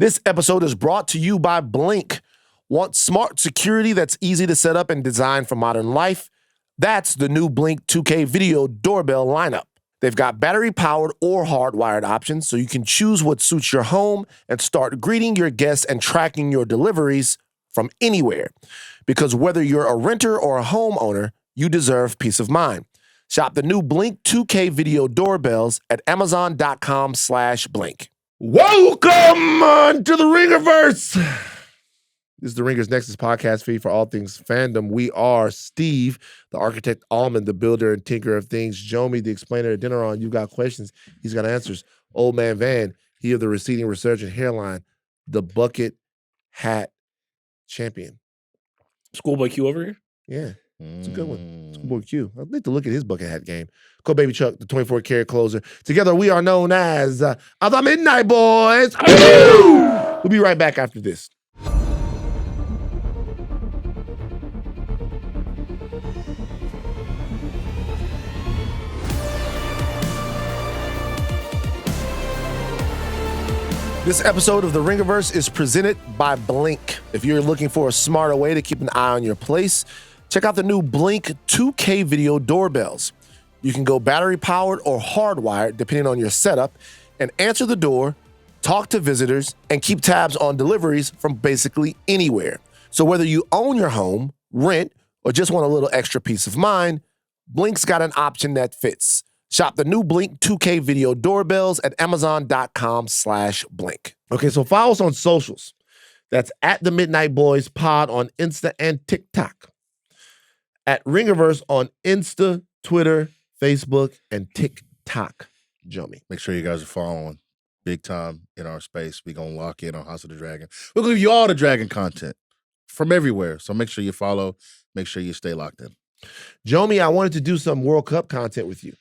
This episode is brought to you by Blink. Want smart security that's easy to set up and design for modern life? That's the new Blink 2K video doorbell lineup. They've got battery-powered or hardwired options, so you can choose what suits your home and start greeting your guests and tracking your deliveries from anywhere. Because whether you're a renter or a homeowner, you deserve peace of mind. Shop the new Blink 2K video doorbells at Amazon.com/Blink. Welcome to the Ringerverse. This is the Ringer's Nexus podcast feed for all things fandom. We are Steve, the architect, Ahlman, the builder and tinker of things, Jomi, the explainer, Adeniran. You've got questions, he's got answers. Old man Van, he of the receding resurgent hairline, the bucket hat champion. Schoolboy Q over here? Yeah, it's a good one. Schoolboy Q. I'd like to look at his bucket hat game. Go Baby Chuck, the 24-karat closer. Together we are known as the Midnight Boys. We'll be right back after this. This episode of The Ringerverse is presented by Blink. If you're looking for a smarter way to keep an eye on your place, check out the new Blink 2K video doorbells. You can go battery-powered or hardwired, depending on your setup, and answer the door, talk to visitors, and keep tabs on deliveries from basically anywhere. So whether you own your home, rent, or just want a little extra peace of mind, Blink's got an option that fits. Shop the new Blink 2K video doorbells at Amazon.com/Blink. Okay, so follow us on socials. That's at the Midnight Boys Pod on Insta and TikTok. At Ringerverse on Insta, Twitter, Facebook, and TikTok. Jomi. Make sure you guys are following big time in our space. We're going to lock in on House of the Dragon. We're going to give you all the Dragon content from everywhere. So make sure you follow. Make sure you stay locked in. Jomi, I wanted to do some World Cup content with you.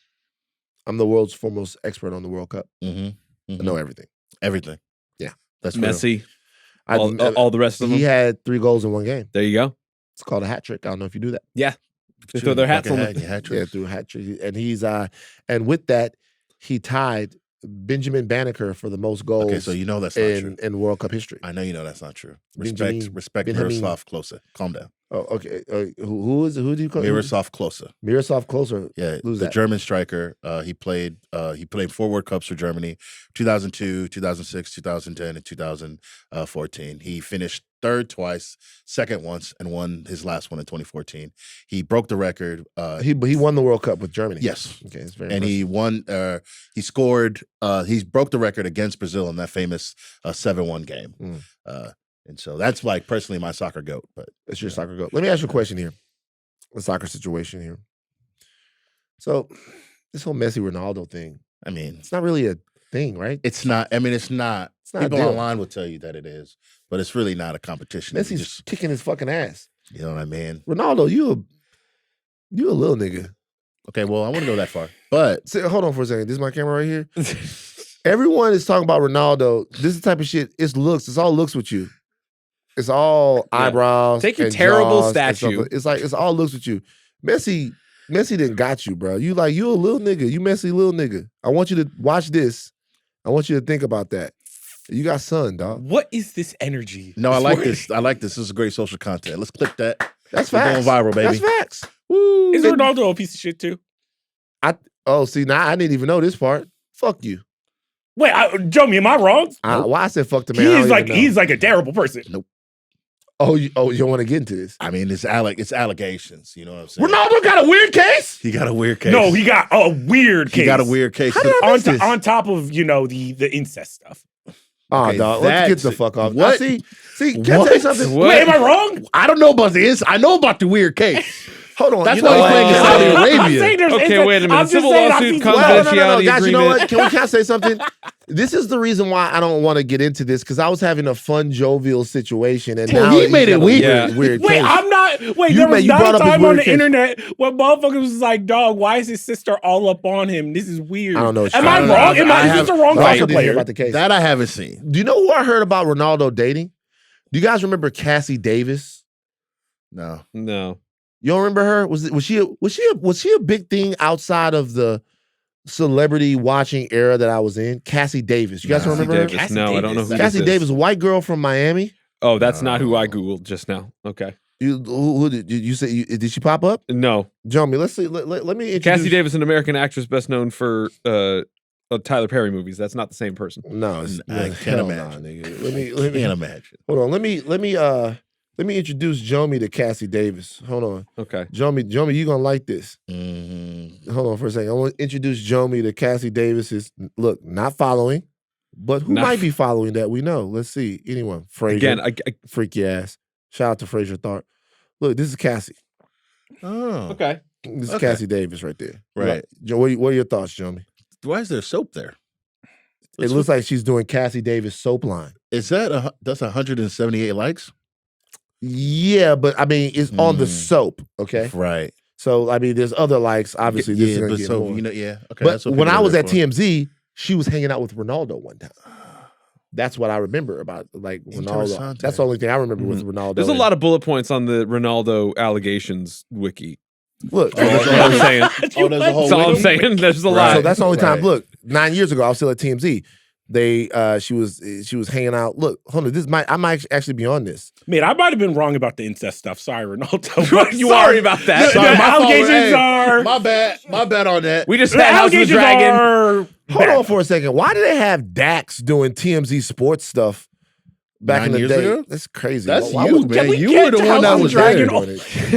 I'm the world's foremost expert on the World Cup. I know everything. Everything. Yeah. That's Messi. All the rest of them. He had 3 goals in one game. There you go. It's called a hat trick. I don't know if you do that. Yeah. They throw their hats on. Yeah, through a hat trick. And he's and with that, he tied Benjamin Banneker for the most goals. Okay, so you know that's not true. In World Cup history. I know you know that's not true. Benjamin, Respect Miroslav Klose. Calm down. Oh, okay. Who do you call Miroslav Klose? Miroslav Klose. Yeah, who's the that? German striker. He played 4 World Cups for Germany, 2002, 2006, 2010, and 2014. He finished 3rd twice, 2nd once, and won his last one in 2014. He broke the record. He won the World Cup with Germany. Yes. Okay, it's very and impressive. he won. He scored. He broke the record against Brazil in that famous 7-1 game. And so that's like personally my soccer goat. But it's your soccer goat. Let me ask you a question here. The soccer situation here. So this whole Messi Ronaldo thing. I mean, it's not really a thing, right? It's not. I mean, it's not. It's not. People online will tell you that it is, but it's really not a competition. Messi's just kicking his fucking ass. You know what I mean? Ronaldo, you a little nigga. Okay, well, I wouldn't go that far. But hold on for a second. This is my camera right here. Everyone is talking about Ronaldo. This is the type of shit. It's looks. It's all looks with you. It's all eyebrows. Take your and terrible jaws statue. It's like it's all looks with you. Messi didn't got you, bro. You a little nigga. You messy little nigga. I want you to watch this. I want you to think about that. You got son, dog. What is this energy? No, I like this. I like this. This is great social content. Let's clip that. That's We're facts. going viral, baby. That's facts. Woo. Is Ronaldo a piece of shit too? See, now I didn't even know this part. Fuck you. Wait, Jomi, am I wrong? Why I said fuck the man? He's like a terrible person. Nope. Oh, you don't want to get into this? I mean, it's allegations. You know what I'm saying? Ronaldo got a weird case? He got a weird case. No, he got a weird case. He got a weird case. How did I miss this? On top of, the incest stuff. Oh, Okay, dog. Let's get the fuck off. What? See, can I tell you something? What? Wait, am I wrong? I don't know about this. I know about the weird case. Hold on. That's why he's playing in Saudi Arabia. Okay, wait a minute. Civil lawsuit, No, confidentiality guys, you know what? agreement. Can I say something? This is the reason why I don't want to get into this, because I was having a fun, jovial situation, and Well, now he made it got a weird. weird Wait, case. I'm not. Wait, You there was brought not a up his time weird on the case. internet where motherfuckers was like, "Dog, why is his sister all up on him? This is weird." I don't know. Am I wrong? Is this the wrong I also soccer didn't hear player? about the case. That I haven't seen. Do you know who I heard about Ronaldo dating? Do you guys remember Cassie Davis? No. No. You don't remember her? Was she a big thing outside of the celebrity watching era that I was in. Cassie Davis. You guys remember her? Cassie No, I don't know Davis. who Cassie this Davis, is. white girl from Miami. Oh, that's not who I Googled just now. Okay. Who did you say? Did she pop up? No. Jomi, let's see. Let me introduce. Cassie Davis, an American actress best known for Tyler Perry movies. That's not the same person. No, it's, I can't hell imagine. Nah, nigga. Let me Can't imagine. hold on. Let me introduce Jomi to Cassie Davis. Hold on. Okay. Jomi, you gonna like this. Mm-hmm. Hold on for a second. I want to introduce Jomi to Cassie Davis's look, not following, but who Not- might be following that we know. Let's see. Anyone. Fraser. Again, I freaky ass. Shout out to Fraser Tharp. Look, this is Cassie. Oh, okay. This is Okay. Cassie Davis right there. Right. What are your thoughts, Jomi? Why is there soap there? It looks like she's doing Cassie Davis soap line. Is that that's 178 likes? Yeah, but I mean, it's on the Mm. soap, okay? Right. So I mean, there's other likes. Obviously, this is yeah, gonna but get so more. you know, yeah. Okay. But that's what when people I are was there at for. TMZ, she was hanging out with Ronaldo one time. That's what I remember about like Ronaldo. Interessante. That's the only thing I remember with Ronaldo. There's a lot of bullet points on the Ronaldo allegations wiki. Look, That's all I'm saying. Oh, there's a whole That's all I'm wiki? saying. There's a Right. lot. so that's the only time. Right. Look, 9 years ago, I was still at TMZ. She was hanging out. Look, hold on. I might actually be on this. Man, I might have been wrong about the incest stuff. Sorry, Ronaldo. But you Sorry are. about that. The Sorry, my fault. allegations Hey, are. My bad on that. We just The had House of the allegations Dragon. are. Hold on for a second. Why do they have Dax doing TMZ sports stuff back 9 in the years day? ago? That's crazy. That's Why you, would- man. we You get were the to one that House of was Dragon there. on-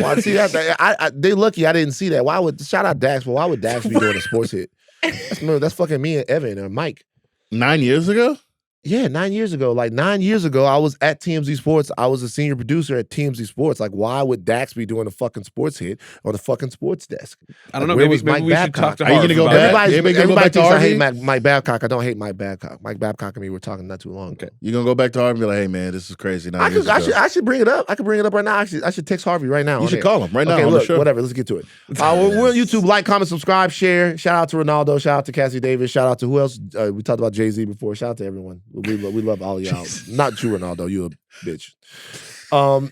Well, see that they lucky I didn't see that. Why would shout out Dax? But why would Dax be doing a sports hit? That's fucking me and Evan and Mike. 9 years ago? Yeah, 9 years ago. Like 9 years ago, I was at TMZ Sports. I was a senior producer at TMZ Sports. Like, why would Dax be doing a fucking sports hit on the fucking sports desk? I don't know. Where Maybe, was maybe Mike we should Babcock? talk to Are you Harv gonna go about back? that. Everybody gonna go Everybody back to thinks I hate Harvey? Mike Babcock. I don't hate Mike Babcock. Mike Babcock and me were talking not too long ago. You gonna go back to Harvey and be like, hey man, this is crazy. 9 I years ago. should bring it up. I could bring it up right now. I should text Harvey right now. You on should air. call him right now Okay, on look, the show. whatever. Let's get to it. We're on YouTube. Like, comment, subscribe, share. Shout out to Ronaldo. Shout out to Cassie Davis. Shout out to who else? We talked about Jay-Z before. Shout out to everyone. We love all of y'all. Not you, Ronaldo. You a bitch.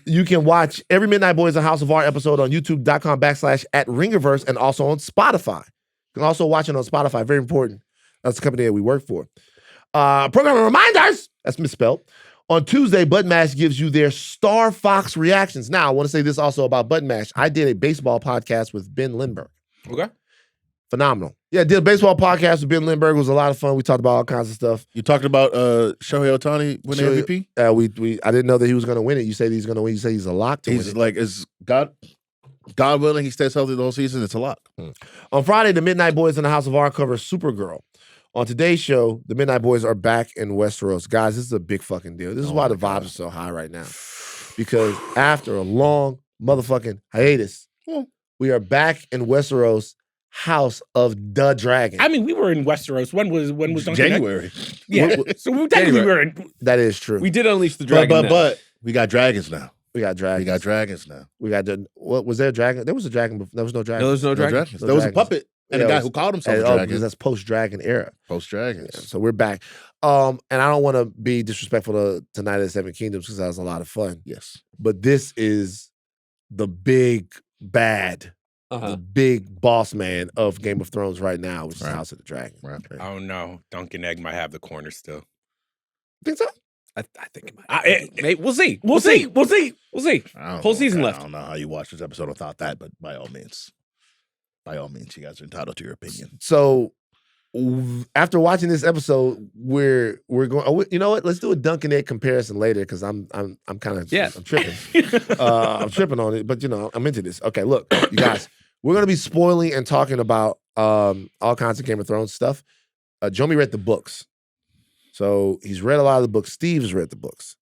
You can watch every Midnight Boys and House of Art episode on youtube.com/@Ringerverse and also on Spotify. You can also watch it on Spotify. Very important. That's the company that we work for. Program reminders. That's misspelled. On Tuesday, Button Mash gives you their Star Fox reactions. Now, I want to say this also about Button Mash. I did a baseball podcast with Ben Lindbergh. Okay. Phenomenal. Yeah, did a baseball podcast with Ben Lindbergh. It was a lot of fun. We talked about all kinds of stuff. You talked about Shohei Ohtani winning MVP? I didn't know that he was going to win it. You say he's going to win. You say he's a lock to win He's it. like, is God willing, he stays healthy the whole season. It's a lock. On Friday, the Midnight Boys in the House of Art cover Supergirl. On today's show, the Midnight Boys are back in Westeros. Guys, this is a big fucking deal. This is why the vibes are so high right now. Because after a long motherfucking hiatus, we are back in Westeros, House of the Dragon. I mean, we were in Westeros. When was Duncan January. Yeah. So we technically we were in. That is true. We did unleash the dragon. But we got dragons now. We got dragons. We got dragons now. We got what was there a dragon? There was a dragon. There was no dragon. No, there's no No dragon. dragons. No There was a dragons. puppet and Yeah, a it guy was- who called himself a because dragon. that's post-dragon era. Post dragons. So we're back. And I don't want to be disrespectful to Night of the Seven Kingdoms because that was a lot of fun. Yes. But this is the big bad, the big boss man of Game of Thrones right now, which is Right. House of the Dragon. Right. Oh no, Duncan Egg might have the corner still. Think so? I think it might. Mate, we'll see. We'll see. We'll see. I don't Whole know, season okay, left. I don't know how you watched this episode without that, but by all means, you guys are entitled to your opinion. So after watching this episode, we're going. You know what? Let's do a Duncan Egg comparison later because I'm kind of I'm tripping. I'm tripping on it, but you know I'm into this. Okay, look, you guys, we're gonna be spoiling and talking about all kinds of Game of Thrones stuff. Jomi read the books, so he's read a lot of the books. Steve's read the books.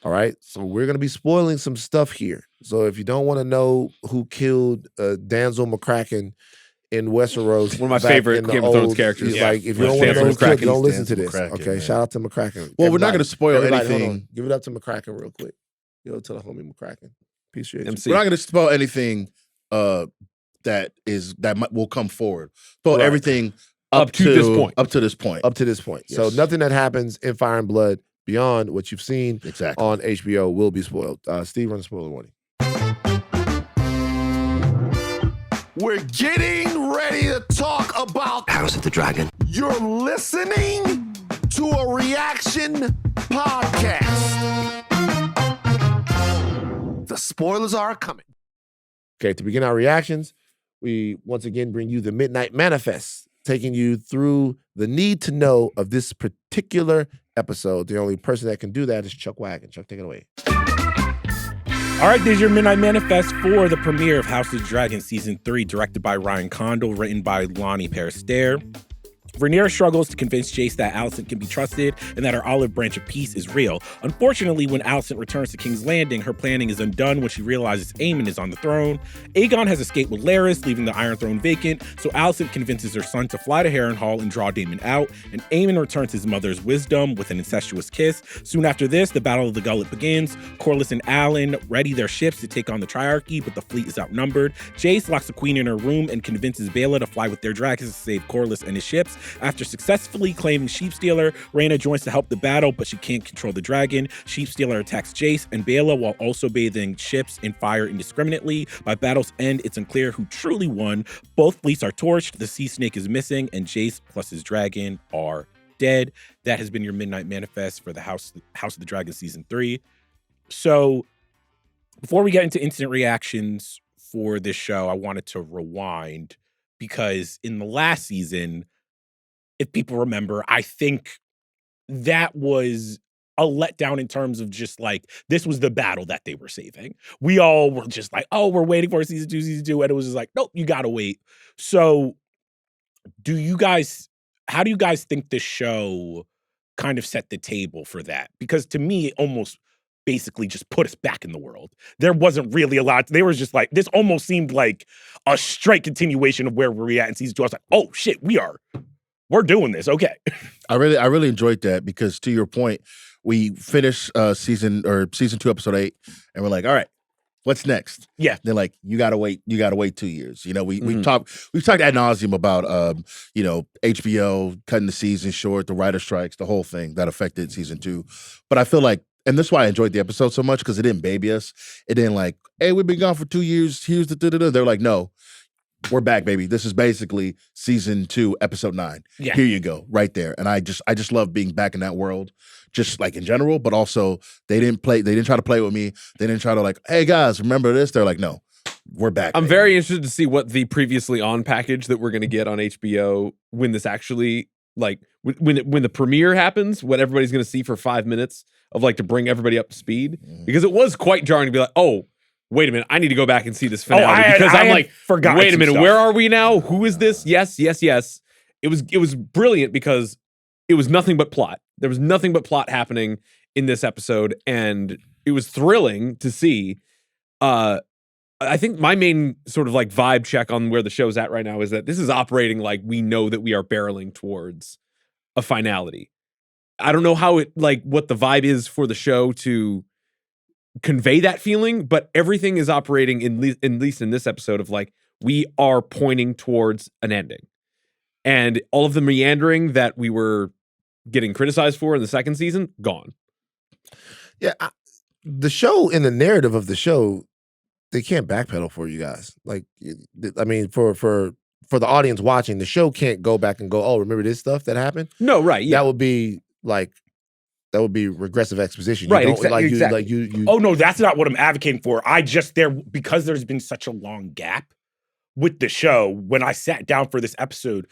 All right, so we're gonna be spoiling some stuff here. So if you don't want to know who killed Damsel McCracken in Westeros, One of my back favorite in the Game of Thrones old- characters. Like if you Yeah. don't want to know who Damsel killed, McCracken. don't listen to Damsel this. McCracken, Okay, man. shout out to McCracken. Well, we're not Everybody- going to spoil everybody, hold anything. on. Give it up to McCracken real quick. Give it up to the homie McCracken. Appreciate you. MC. We're not going to spoil anything that will come forward. Spoil Right. everything Up to this point. Up to this point. Up to this point. So Yes. nothing that happens in Fire and Blood beyond what you've seen Exactly. on HBO will be spoiled. Steve, run the spoiler warning. We're getting ready to talk about House of the Dragon. You're listening to a reaction podcast. The spoilers are coming. Okay, to begin our reactions, we once again bring you the Midnight Manifest, taking you through the need to know of this particular episode. The only person that can do that is Chuck Wagon. Chuck, take it away. All right, there's your Midnight Manifest for the premiere of House of the Dragon Season 3, directed by Ryan Condal, written by Lonnie Perister. Rhaenyra struggles to convince Jace that Alicent can be trusted and that her olive branch of peace is real. Unfortunately, when Alicent returns to King's Landing, her planning is undone when she realizes Aemon is on the throne. Aegon has escaped with Larys, leaving the Iron Throne vacant, so Alicent convinces her son to fly to Harrenhal and draw Daemon out, and Aemon returns his mother's wisdom with an incestuous kiss. Soon after this, the Battle of the Gullet begins. Corlys and Alan ready their ships to take on the Triarchy, but the fleet is outnumbered. Jace locks the queen in her room and convinces Baela to fly with their dragons to save Corlys and his ships. After successfully claiming Sheepstealer, Rhaena joins to help the battle, but she can't control the dragon. Sheepstealer attacks Jace and Baela while also bathing ships in fire indiscriminately. By battle's end, it's unclear who truly won. Both fleets are torched, the Sea Snake is missing, and Jace plus his dragon are dead. That has been your Midnight Manifest for the House of the Dragon Season 3. So, before we get into instant reactions for this show, I wanted to rewind because in the last season, if people remember, I think that was a letdown in terms of just like, this was the battle that they were saving. We all were just like, oh, we're waiting for season 2. And it was just like, nope, you gotta wait. So how do you guys think this show kind of set the table for that? Because to me, it almost basically just put us back in the world. There wasn't really a lot. They were just like, this almost seemed like a straight continuation of where we're at in season 2. I was like, oh shit, we're doing this. Okay. I really enjoyed that because to your point, we finished season 2, episode 8, and we're like, all right, what's next? Yeah. They're like, you gotta wait 2 years. You know, we've talked ad nauseum about HBO cutting the season short, the writer strikes, the whole thing that affected season 2. But I feel like, and that's why I enjoyed the episode so much, because it didn't baby us. It didn't like, hey, we've been gone for 2 years. Here's the da-da-da. They're like, no. We're back, baby. This is basically season 2, episode 9. Yeah. Here you go, right there. And I just love being back in that world, just like in general, but also they didn't try to play with me. They didn't try to like, hey guys, remember this? They're like, no, we're back. I'm baby. very interested to see what the previously on package that we're going to get on HBO when this actually, like, when the premiere happens, what everybody's going to see for 5 minutes of like to bring everybody up to speed. Because it was quite jarring to be like, oh, wait a minute, I need to go back and see this finale because I'm like, wait a minute, where are we now? Who is this? Yes. It was brilliant because it was nothing but plot. There was nothing but plot happening in this episode, and it was thrilling to see. I think my main sort of like vibe check on where the show's at right now is that this is operating like we know that we are barreling towards a finality. I don't know how what the vibe is for the show to convey that feeling, but everything is operating at least in this episode of like, we are pointing towards an ending. And all of the meandering that we were getting criticized for in the second season, gone. Yeah, the show, in the narrative of the show, they can't backpedal for you guys. Like, I mean, for the audience watching, the show can't go back and go, oh, remember this stuff that happened? No, right, yeah. That would be regressive exposition. Right, exactly. Oh no, that's not what I'm advocating for. Because there's been such a long gap with the show. When I sat down for this episode,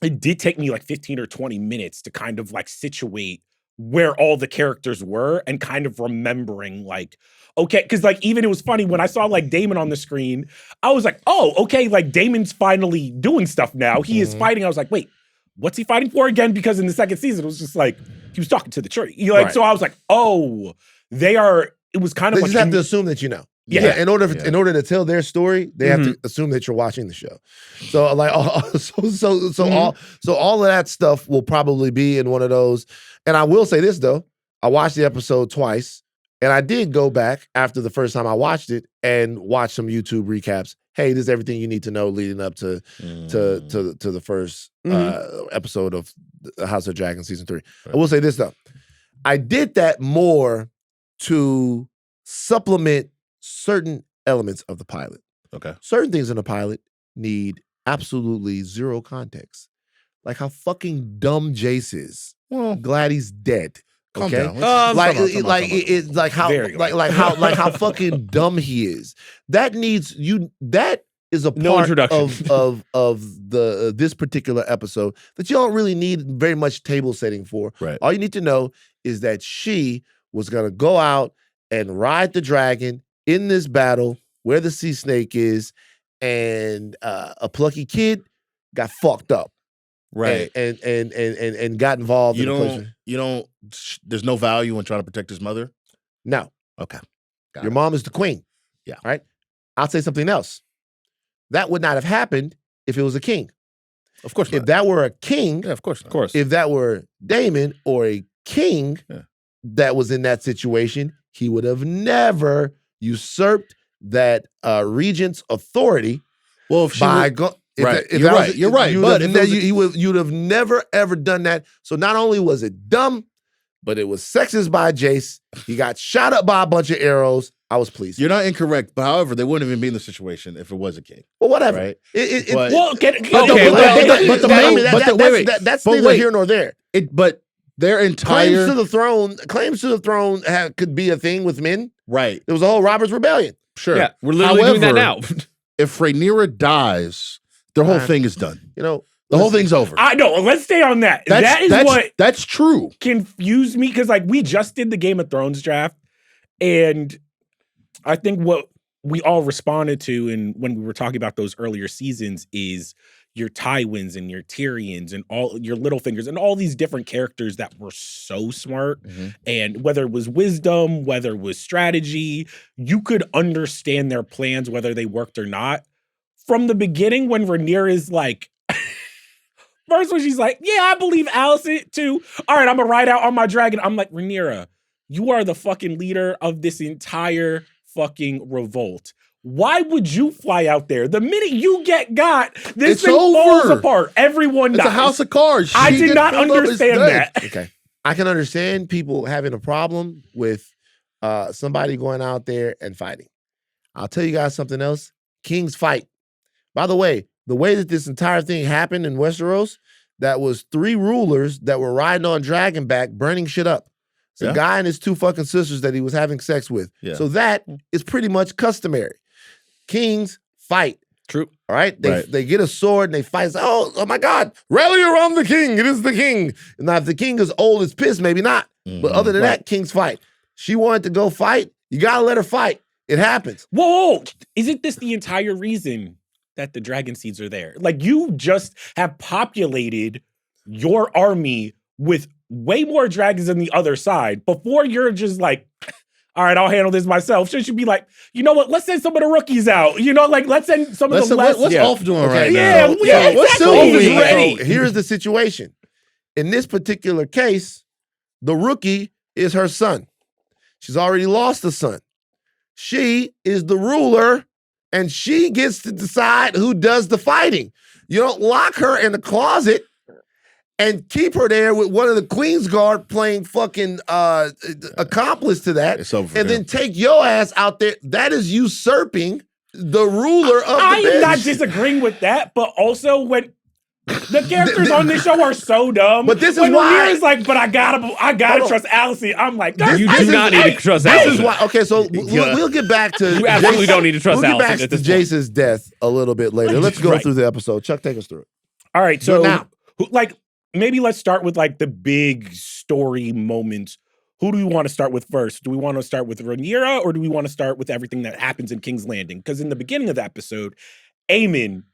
it did take me like 15 or 20 minutes to kind of like situate where all the characters were and kind of remembering like, okay, because like even it was funny when I saw like Daemon on the screen, I was like, oh, okay, like Daemon's finally doing stuff now. He is fighting. I was like, wait, what's he fighting for again? Because in the second season, it was just like, he was talking to the tree. Right. So I was like, oh, it was kind of they like. just have to assume that you know. Yeah. In order to tell their story, they have to assume that you're watching the show. So like, all of that stuff will probably be in one of those. And I will say this though, I watched the episode twice, and I did go back after the first time I watched it and watch some YouTube recaps. Hey, this is everything you need to know leading up to the first episode of House of Dragon season 3. Right. I will say this though, I did that more to supplement certain elements of the pilot. Okay. Certain things in the pilot need absolutely zero context. Like how fucking dumb Jace is. Well, Glad he's dead. calm Okay, down. Like how fucking dumb he is. That needs you. That is a No part introduction. of the this particular episode that you don't really need very much table setting for. Right. All you need to know is that she was gonna go out and ride the dragon in this battle where the sea snake is, and a plucky kid got fucked up. Right. And got involved in the place. There's no value in trying to protect his mother. No. Okay. Got Your it. mom is the queen. Yeah. Right? I'll say something else. That would not have happened if it was a king. Of course not. If that were a king, Yeah, of course not. Of course. if that were Daemon or a king that was in that situation, he would have never usurped that regent's authority Well, if she by was, go. Right. You're right. You're right. But if it was you'd have never ever done that. So not only was it dumb, but it was sexist by Jace. He got shot up by a bunch of arrows. I was pleased. you're not incorrect. But however, they wouldn't even be in the situation if it was a king. Well, whatever. Right. But- Well, that's neither here nor there. But their entire Claims to the throne could be a thing with men. right. There was a whole Robert's Rebellion. Sure. Yeah, we're literally doing that now. However, if Rhaenyra dies, their whole thing is done. You know, The whole thing's over. I know. Let's stay on that. That's true. Confused me because like we just did the Game of Thrones draft, and I think what we all responded to, and when we were talking about those earlier seasons, is your Tywins and your Tyrions and all your Littlefingers and all these different characters that were so smart. And whether it was wisdom, whether it was strategy, you could understand their plans, whether they worked or not. From the beginning, when Rhaenyra is like, first when she's like, yeah, I believe Alicent too. All right, I'm gonna ride out on my dragon. I'm like, Rhaenyra, you are the fucking leader of this entire fucking revolt. Why would you fly out there? The minute you got, this It's thing falls over. apart. Everyone It's dies. a house of cards. I She did gets not pulled up, it's understand dead. that. Okay. I can understand people having a problem with somebody going out there and fighting. I'll tell you guys something else. Kings fight. By the way that this entire thing happened in Westeros, that was 3 rulers that were riding on dragonback, burning shit up. It's a guy and his 2 fucking sisters that he was having sex with. Yeah. So that is pretty much customary. Kings fight. True. All right? They get a sword and they fight. It's, oh my God, rally around the king. It is the king. Now, if the king is old as piss, maybe not. But other than that, kings fight. She wanted to go fight. You got to let her fight. It happens. Whoa, isn't this the entire reason that the dragon seeds are there? Like, you just have populated your army with way more dragons than the other side. Before you're just like, all right, I'll handle this myself. She should be like, you know what? Let's send some of the rookies out. You know, like let's send some of the less. What's Ulf doing right Yeah, now? yeah, What's exactly. Sylvie? Ulf is ready. So here's the situation. In this particular case, the rookie is her son. She's already lost a son. She is the ruler, and she gets to decide who does the fighting. You don't lock her in the closet and keep her there with one of the Queen's Guard playing fucking accomplice to that. It's over for and him. then take your ass out there. That is usurping the ruler of the I am not bench. disagreeing with that, but also when the characters on this show are so dumb. But this is when why- Rhaenyra's like, but I gotta Hold on. trust Alicent. I'm like, You this do is- not need to trust This is Alicent. why. Okay, so we'll get back to. You absolutely don't need to trust We'll get back Alicent at to this point. Jace's death a little bit later. Let's go Right. through the episode. Chuck, take us through it. All right, Do so it now. like maybe let's start with like the big story moments. Who do we want to start with first? Do we want to start with Rhaenyra or do we want to start with everything that happens in King's Landing? Because in the beginning of the episode, Aemon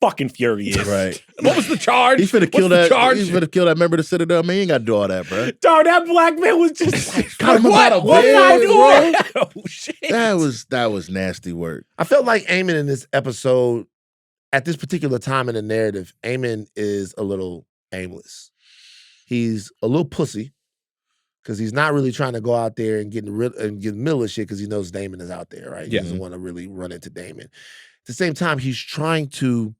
fucking furious. Right. What was the charge? He's finna What's kill the that. charge? He's finna kill that member of the Citadel. Man, you ain't got to do all that, bro. Dog, that black man was just like, Got him what? out of What am I bed, doing? Oh shit. That was nasty work. I felt like Aemon in this episode, at this particular time in the narrative, Aemon is a little aimless. He's a little pussy because he's not really trying to go out there and get in the middle of shit because he knows Daemon is out there, right? Yeah. He doesn't want to really run into Daemon. At the same time, he's trying to.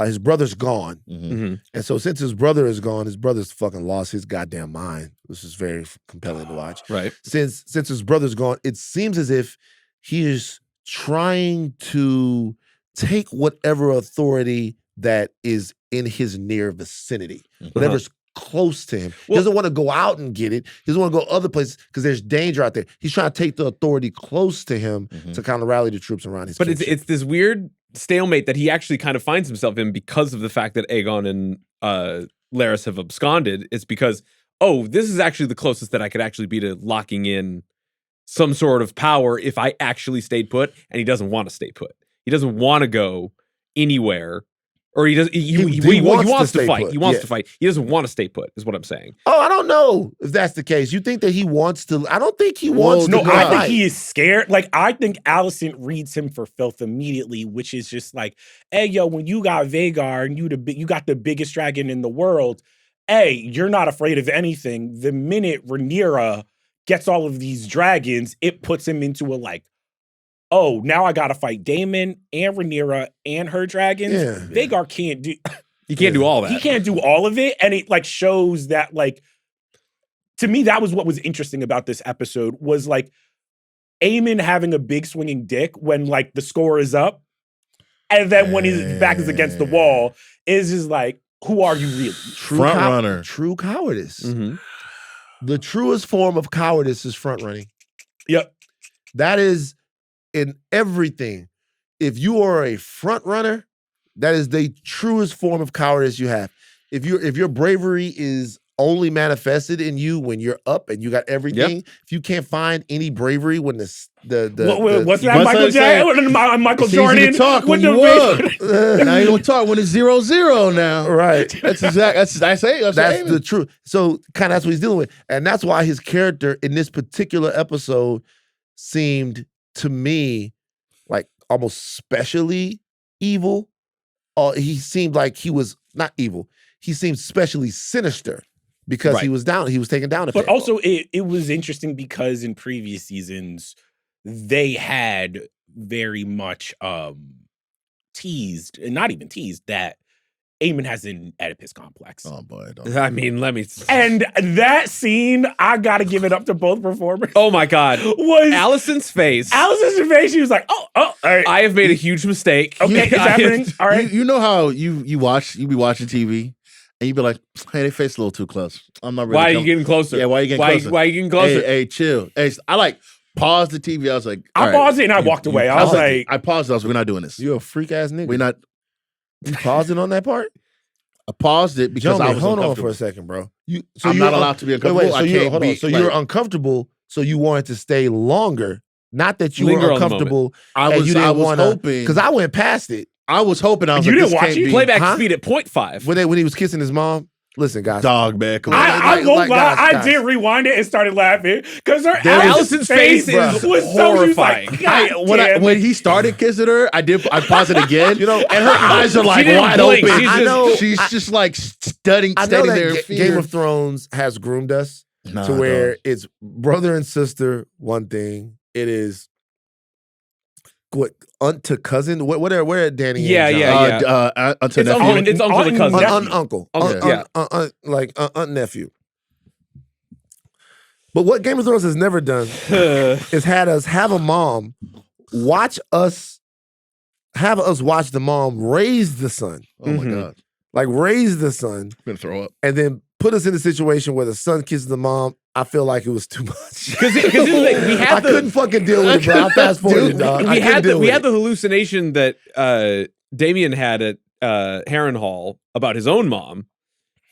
His brother's gone. Mhm. And so since his brother is gone, his brother's fucking lost his goddamn mind. This is very compelling to watch. Right. Since his brother's gone, it seems as if he is trying to take whatever authority that is in his near vicinity, Mhm. whatever's close to him. He Well- doesn't want to go out and get it. He doesn't want to go other places because there's danger out there. He's trying to take the authority close to him Mhm. to kind of rally the troops around his But it's kingship. this weird stalemate that he actually kind of finds himself in because of the fact that Aegon and Larys have absconded. It's because, this is actually the closest that I could actually be to locking in some sort of power if I actually stayed put, and he doesn't want to stay put. He doesn't want to go anywhere. Or he does. He wants to stay fight. put, He wants yeah. to fight. He doesn't want to stay put. Is what I'm saying. Oh, I don't know if that's the case. You think that he wants to? I don't think he Well, wants no, to. No, go I fight. think he is scared. Like, I think Alicent reads him for filth immediately, which is just like, hey, yo, when you got Vhagar and you got the biggest dragon in the world, hey, you're not afraid of anything. The minute Rhaenyra gets all of these dragons, it puts him into a like, oh, now I gotta fight Daemon and Rhaenyra and her dragons. Yeah. Vhagar can't do. He can't do all that. He can't do all of it, and it like shows that like. To me, that was what was interesting about this episode was like Aemon having a big swinging dick when like the score is up, and then when his back is against the wall, is just like, who are you really? Front runner. True cowardice. Mhm. The truest form of cowardice is front running. Yep. That is in everything. If you are a front runner, that is the truest form of cowardice you have. If your bravery is only manifested in you when you're up and you got everything, if you can't find any bravery when what's that What's Michael Michael Jackson? Michael It's Jordan easy to talk when with you the won. Now you don't talk when it's 0-0 now. right. That's That's the truth. So kind of that's what he's dealing with. And that's why his character in this particular episode seemed to me like almost specially evil. He seemed like he was not evil. He seemed specially sinister because he was taken down. But also it was interesting because in previous seasons, they had very much teased, and not even teased, that Aemon has an Oedipus complex. Oh boy. I mean, let me. And that scene, I gotta give it up to both performers. Oh my God. Was Allison's face. Allison's face? She was like, "Oh, all right. I have made a huge mistake. Okay, it's happening. All right." You know how you be watching TV and you be like, hey, they face a little too close. I'm not really. Why are you getting closer? Yeah, why are you getting closer? Why are you getting closer? Hey, chill. Hey, I like paused the TV. I was like, I all right. paused it and I walked away. I was like, I paused it. I was like, we're not doing this. you're a freak ass nigga. We're not. You pausing on that part? I paused it because I Jomi, was hold on uncomfortable. for a second, bro. I'm not allowed to be uncomfortable. So I you're, can't hold on. be, So you're like- uncomfortable. So you wanted to stay longer. Not that you Linger were on the moment. uncomfortable. I and was you didn't hoping because I went past it I was hoping. I was You like, didn't this watch can't it? be Playback Huh? speed at 0.5. when he was kissing his mom. Listen, guys. dog, man. Come on. I won't lie. guys. I did rewind it and started laughing because Allison's face is was so she was like, horrifying. God When he started kissing her, I paused it again. And her eyes are like didn't wide blink. open. She's I know. She's just like standing I know there in that fear. Game of Thrones has groomed us Nah, to where dog. it's brother and sister. One thing. It is what aunt to cousin. Where Danny? Yeah, and yeah, John? Until It's nephew. uncle, it's uncle to cousin. Uncle, Uncle, aunt nephew. But what Game of Thrones has never done is had us have a mom watch us, have us watch the mom raise the son, Oh my Mhm. god, like raise the son, I'm gonna throw up. and then put us in a situation where the son kisses the mom. I feel like it was too much. Because we had I couldn't fucking deal with it, bro. I fast forwarded, dog. we had the hallucination that Damien had at Harrenhal about his own mom,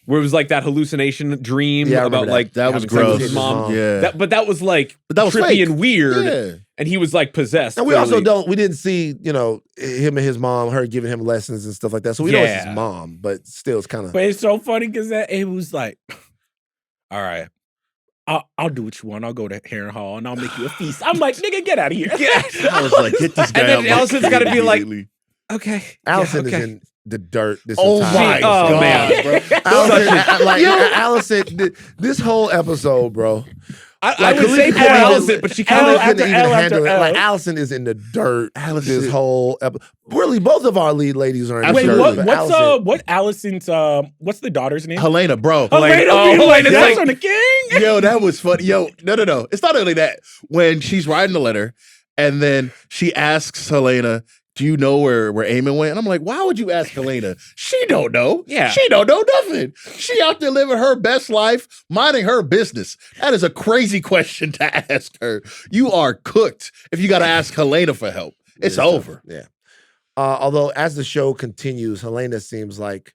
where it was like that hallucination dream Yeah, I about remember like That was having sex with gross. his mom. Yeah, But that was like but that was trippy fake. and weird, Yeah. and he was like possessed. And we also clearly. we didn't see, him and his mom, her giving him lessons and stuff like that. So we know it's Yeah. his mom, but still it's kind of. But it's so funny because it was like, all right, I'll do what you want. I'll go to Harrenhal and I'll make you a feast. I'm like, nigga, get out of here. I was like, get this guy And then out my Allison's kid gotta be like, immediately. Okay, Allison yeah, is okay. in the dirt this Oh entire my Oh, god, man. bro. Allison, this whole episode, bro. I would say Khaleesi poor couldn't Allison, even- but she Khaleesi kind of couldn't even L after handle it. L. Like Allison is in the dirt. Allison- This whole episode. Really, both of our lead ladies are in the Wait, dirt. Absolutely. but Allison- what Allison's what's the daughter's name? Helena, bro. Helena Oh, being like, Helena's that's like- on the king. Yo, that was funny. Yo, no. It's not only that. When she's writing the letter, and then she asks Helena, do you know where Ahlman went? And I'm like, why would you ask Helena? She don't know. Yeah. She don't know nothing. She out there living her best life, minding her business. That is a crazy question to ask her. You are cooked if you got to ask Helena for help. It's over. Yeah. Although as the show continues, Helena seems like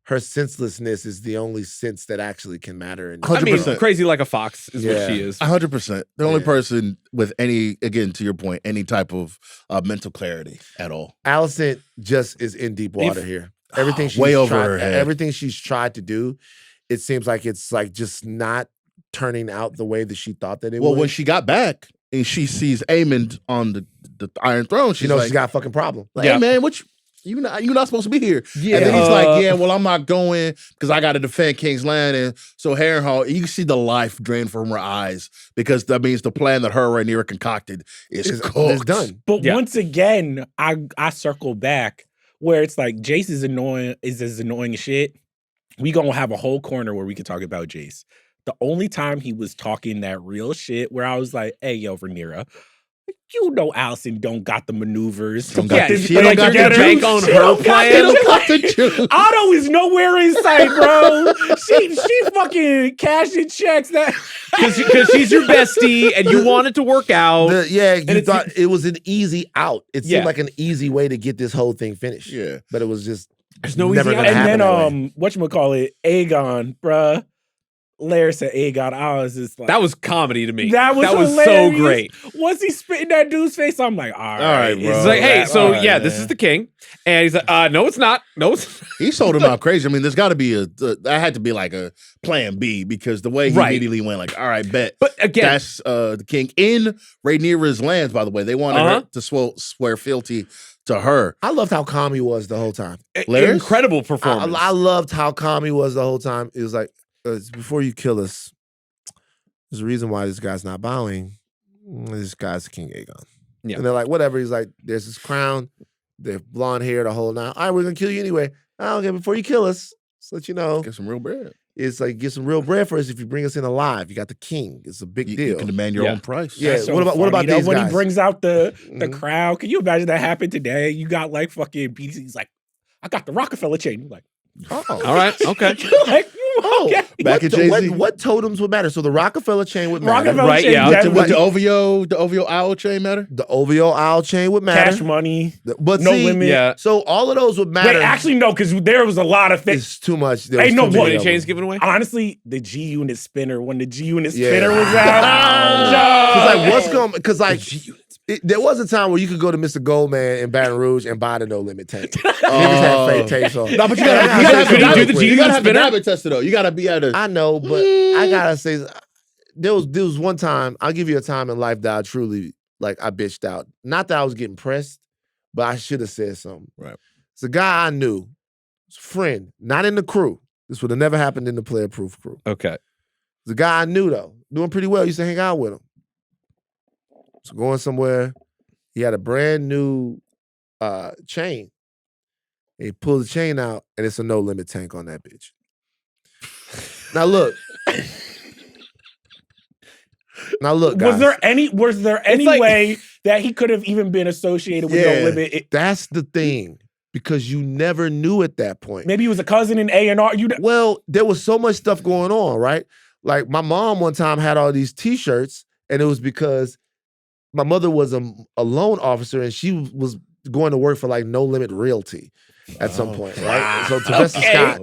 her senselessness is the only sense that actually can matter. I mean, 100%. crazy like a fox is what she is. 100%. The only person with any, again, to your point, any type of mental clarity at all. Alicent just is in deep water here. Everything she's way over tried, her head. Everything she's tried to do, it seems like it's like just not turning out the way that she thought that it would. Well, when she got back and she sees Aemond on the Iron Throne, she's like, she's got a fucking problem. Like, hey man, you're not supposed to be here. Yeah. And then he's like, yeah, well, I'm not going because I got to defend King's Land. And so Harrenhal, you see the life drain from her eyes because that means the plan that her and Rhaenyra concocted is cooked. It's done. But once again, I circle back where it's like Jace is as annoying as shit. We gonna have a whole corner where we can talk about Jace. The only time he was talking that real shit where I was like, hey, yo, Rhaenyra, you know Alicent don't got the maneuvers. She don't got the bank on her plan. Otto is nowhere in sight, bro. She fucking cashing checks that because she's your bestie and you want it to work out. You thought it was an easy out. It seemed like an easy way to get this whole thing finished. Yeah. But it was just there's no never easy gonna out. happen. And then whatchamacallit, Aegon, bruh. Lair said Aegon. I was just like, that was comedy to me. That was so great. Once he spit in that dude's face, I'm like, all right, bro. He's like, hey, so right, this is the king. And he's like, no, it's not. No, it's he sold him out crazy. I mean, there's got to be that had to be like a plan B because the way he immediately went like, all right, bet. But again, that's the king in Rhaenyra's lands, by the way. They wanted her to swear fealty to her. I loved how calm he was the whole time. Incredible performance. I loved how calm he was the whole time. It was like, before you kill us, there's a reason why this guy's not bowing. This guy's King Aegon. Yeah. And they're like, whatever. He's like, there's this crown. They're blonde hair the whole night. All right, we're going to kill you anyway. Okay, before you kill us, just let you know. Get some real bread. It's like, get some real bread for us if you bring us in alive. You got the king. It's a big deal. You can demand your own price. Yeah. So what about these when guys? he brings out the crowd? Can you imagine that happened today? You got like fucking BC. He's like, I got the Rockefeller chain. You're like, oh. All right, okay. You're like, okay. Back at Jay-Z. What totems would matter? So the Rockefeller chain would matter. Rockefeller Right, chain, yeah. definitely. Would the OVO owl chain matter? The OVO owl chain would matter. Cash money, But no see, limit. Yeah. So all of those would matter. Wait, actually, no, because there was a lot of things. It's too much. Ain't no too what? many Any of chains them. given away? Honestly, the G Unit spinner, when the G Unit Yeah. spinner was out, Because like, what's going? Because like, there was a time where you could go to Mr. Goldman in Baton Rouge and buy the no limit tank. Niggas had fake tapes on. No, but you gotta have the diamond tester though. You gotta be able to. I know, but I gotta say, there was one time. I'll give you a time in life that I truly like. I bitched out. Not that I was getting pressed, but I should have said something. Right. It's a guy I knew, it's a friend, not in the crew. This would have never happened in the Player Proof crew. Okay. It's a guy I knew though, doing pretty well. Used to hang out with him. So going somewhere, he had a brand new chain. And he pulled the chain out, and it's a no limit tank on that bitch. Now look. Guys. Was there any like- way that he could have even been associated with no limit? That's the thing. Because you never knew at that point. Maybe he was a cousin in A&R. Well, there was so much stuff going on, right? Like my mom one time had all these T-shirts, and it was because my mother was a loan officer, and she was going to work for like No Limit Realty at some point, right? So Sylvester Scott,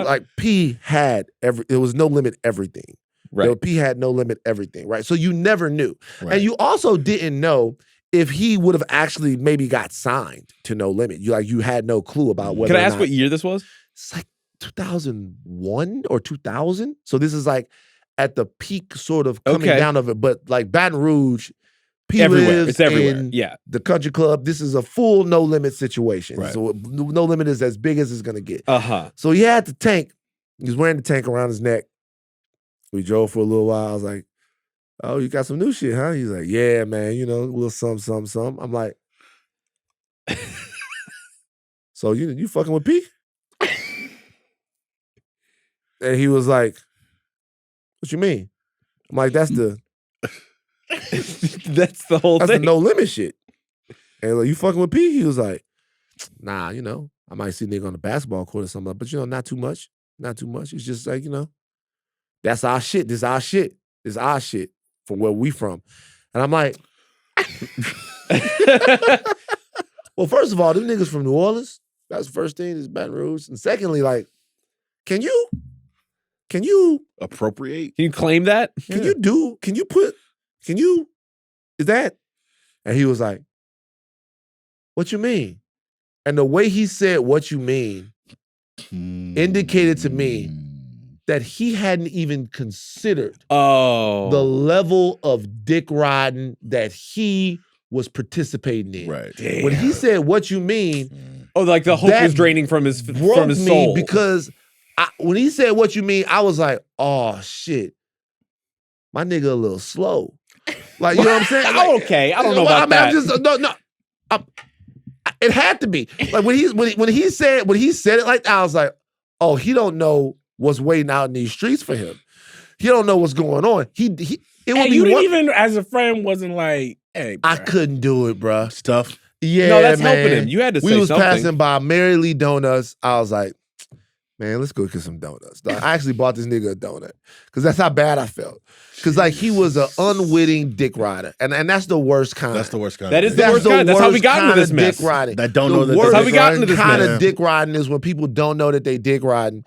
like P had it was No Limit everything. Right. P had No Limit everything, right? So you never knew, Right. and you also didn't know if he would have actually maybe got signed to No Limit. You had no clue about whether. Can I or ask not. what year this was? It's like 2001 or 2000. So this is like at the peak sort of coming down of it. But like Baton Rouge, P Everywhere. lives It's everywhere. in Yeah. the country club. This is a full no limit situation. Right. So no limit is as big as it's going to get. Uh-huh. So he had the tank. He was wearing the tank around his neck. We drove for a little while. I was like, oh, you got some new shit, huh? He's like, yeah, man, a little something. I'm like, so you fucking with P? And he was like, what you mean? I'm like, that's the That's the whole that's thing. the no limit shit. And like, you fucking with P? He was like, nah, I might see a nigga on the basketball court or something, but not too much. Not too much. It's just like, that's our shit. This our shit. This our shit from where we from. And I'm like, well, first of all, them niggas from New Orleans. That's the first thing is Baton Rouge. And secondly, like, can you Appropriate? Can you claim that? Is that? And he was like, what you mean? And the way he said what you mean indicated to me that he hadn't even considered the level of dick riding that he was participating in. Right. Damn. When he said what you mean, like the hope that was draining from his broke soul. me because when he said what you mean, I was like, oh shit, my nigga a little slow. Like, you know what I'm saying? Like, okay, I don't know about that. It had to be. Like when he said it like that, I was like, oh, he don't know what's waiting out in these streets for him. He don't know what's going on. You didn't even, as a friend, wasn't like, hey, bro. I couldn't do it, bruh. Stuff. Yeah, no, that's man. helping him. You had to say We was something. passing by Mary Lee Donuts. I was like, man, let's go get some donuts. I actually bought this nigga a donut because that's how bad I felt. Because like he was an unwitting dick rider, and that's the worst kind. That's the worst kind. That is the worst kind. That's how we got into this mess. Dick riding. That don't know that worst That's how we got into this kind mess. of dick riding is when people don't know that they dick riding.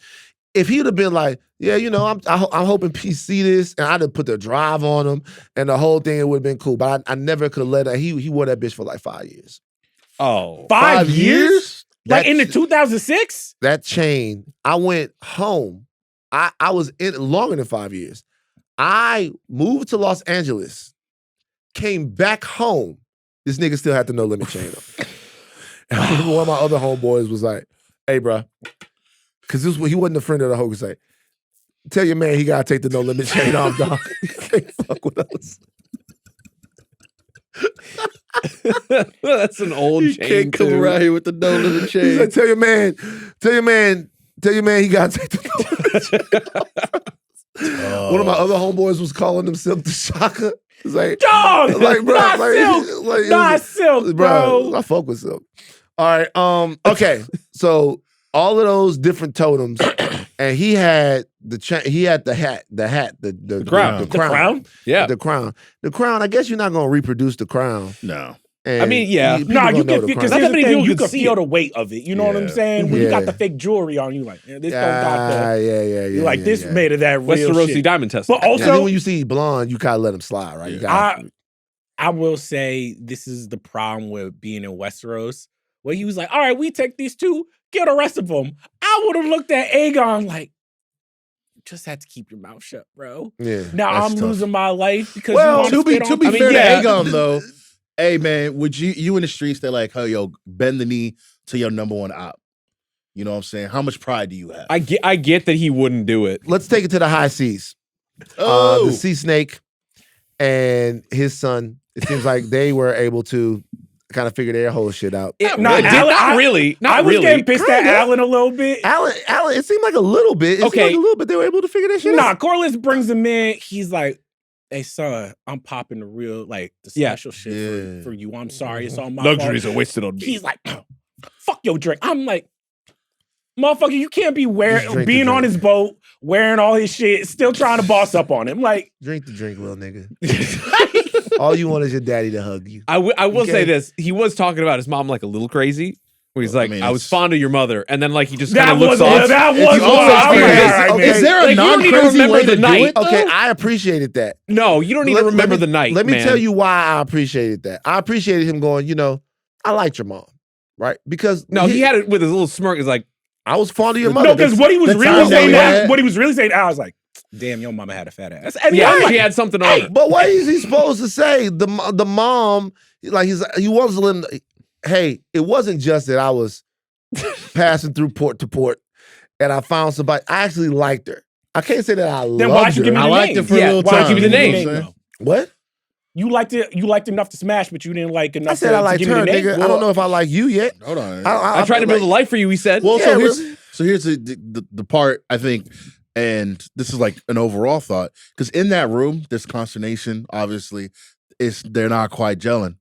If he'd have been like, yeah, I'm hoping P see this, and I'd have put the drive on him, and the whole thing, it would have been cool. But I never could have let that. He wore that bitch for like 5 years. Oh. 5 years? Like That- in the 2006? That chain, I went home. I was in longer than 5 years. I moved to Los Angeles, came back home. This nigga still had the no limit chain on. And one of my other homeboys was like, hey, bro, because he wasn't a friend of the hoe. He say, tell your man he gotta take the no limit chain off, dog. He can't fuck with us. That's an old You chain. can't come too. around here with the no limit He's chain. like, tell your man he gotta take the no limit chain off. One of my other homeboys was calling him Silk the Shaka. It's like, Dog! like, bro, not like, Silk! like, Not Silk, bro! I fuck with Silk. All right, okay. So all of those different totems, and he had the hat, the crown. the The crown? Yeah. the crown. The crown. I guess you're not gonna reproduce the crown. No. And I mean, yeah. people Nah, gonna you know can the feel, because crown. here's the many thing, people you could can see feel it. the weight of it. You know what I'm Yeah. saying? When you got Yeah. the fake jewelry on, you like, this don't got the, yeah. like this yeah. made of that real Westeros shit. diamond test. But And also, then when you see blonde, you gotta let him slide, right? You gotta, I will say this is the problem with being in Westeros, where he was like, all right, we take these two, get the rest of them. I would have looked at Aegon like, you just had to keep your mouth shut, bro. yeah. Now That's I'm tough. losing my life because Well, you to be I mean, fair yeah, to Aegon though, hey man, would you in the streets? They're like, hey yo, bend the knee to your number one op. You know what I'm saying? How much pride do you have? I get that he wouldn't do it. Let's take it to the high seas. The sea snake and his son. It seems like they were able to kind of figure their whole shit out. Not really. I was getting pissed at Kinda. Alan a little bit. Alan, it seemed like a little bit. Okay. They were able to figure that shit Nah, out. Corliss brings him in. He's like, hey, son, I'm popping the real, like, the Yeah. special shit Yeah. for you. I'm sorry. It's all my Luxuries fault. are wasted on me. He's like, fuck your drink. I'm like, motherfucker, you can't be Just drink the being on drink. his boat, wearing all his shit, still trying to boss up on him. Like, Drink the drink, little nigga. All you want is your daddy to hug you. I will Okay. say this. He was talking about his mom like a little crazy. Where he's Well, I like, mean, I was it's- fond of your mother. And then like he just that kind of was looks off. that If was you all always right, figure man. okay. Is there Like, a you don't need to non-crazy remember way the to night. do it? Okay, though? I appreciated that. No, you don't need to remember the night. Let me man. tell you why I appreciated that. I appreciated him going, I liked your mom, right? Because No, he had it with his little smirk. He's like, I was fond of your mother. No, because what he was that's really how saying, they had- what he was really saying, I was like, damn, your mama had a fat ass. And yeah, I'm like, she had something on Hey, her. but what is he supposed to say? The mom, like he wasn't letting. Hey, it wasn't just that I was passing through port to port and I found somebody. I actually liked her. I can't say that I then loved why'd you her. give me the I liked name? it for a Yeah, little why'd time. you give me the you know name? what I'm saying? What? You liked enough to smash, but you didn't like enough I said I to liked give me her, the name. nigga. I don't know if I like you yet. Hold on. I tried to build a life for you, he said. Well, Yeah, so here's the part I think, and this is like an overall thought, because in that room, there's consternation. Obviously, they're not quite gelling,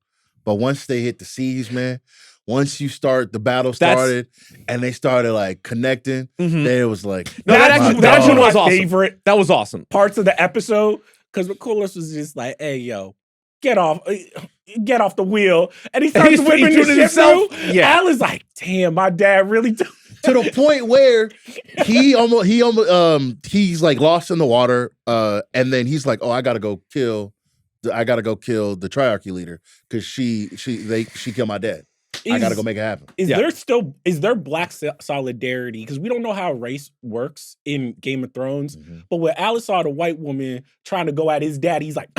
But once they hit the seas, man, once the battle started and they started like connecting, then it was like That's one of my awesome. favorite That was awesome. parts of the episode because McCullers was just like, "Hey, yo, get off the wheel," and he starts whipping doing it shit himself. through. Yeah. Al is like, "Damn, my dad really." to the point where he's like lost in the water, and then he's like, "Oh, I gotta go kill the triarchy leader because she killed my dad. I gotta go make it happen." Is there black solidarity? Because we don't know how race works in Game of Thrones, but when Alice saw the white woman trying to go at his dad, he's like,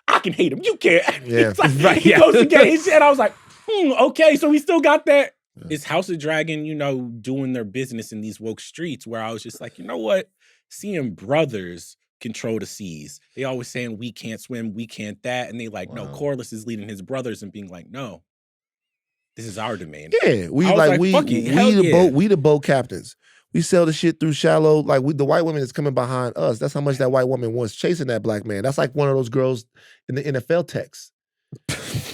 "I can hate him, you can't." Yeah. He goes to get his shit. And I was like, okay, so we still got that. Is House of Dragon, doing their business in these woke streets where I was just like, you know what? Seeing brothers control the seas. They always saying we can't swim, we can't that. And they like, no, Corlys is leading his brothers and being like, no, this is our domain. Yeah, we fuck it, hell yeah. we the boat captains. We sell the shit through shallow. Like the white woman is coming behind us. That's how much that white woman was chasing that black man. That's like one of those girls in the NFL text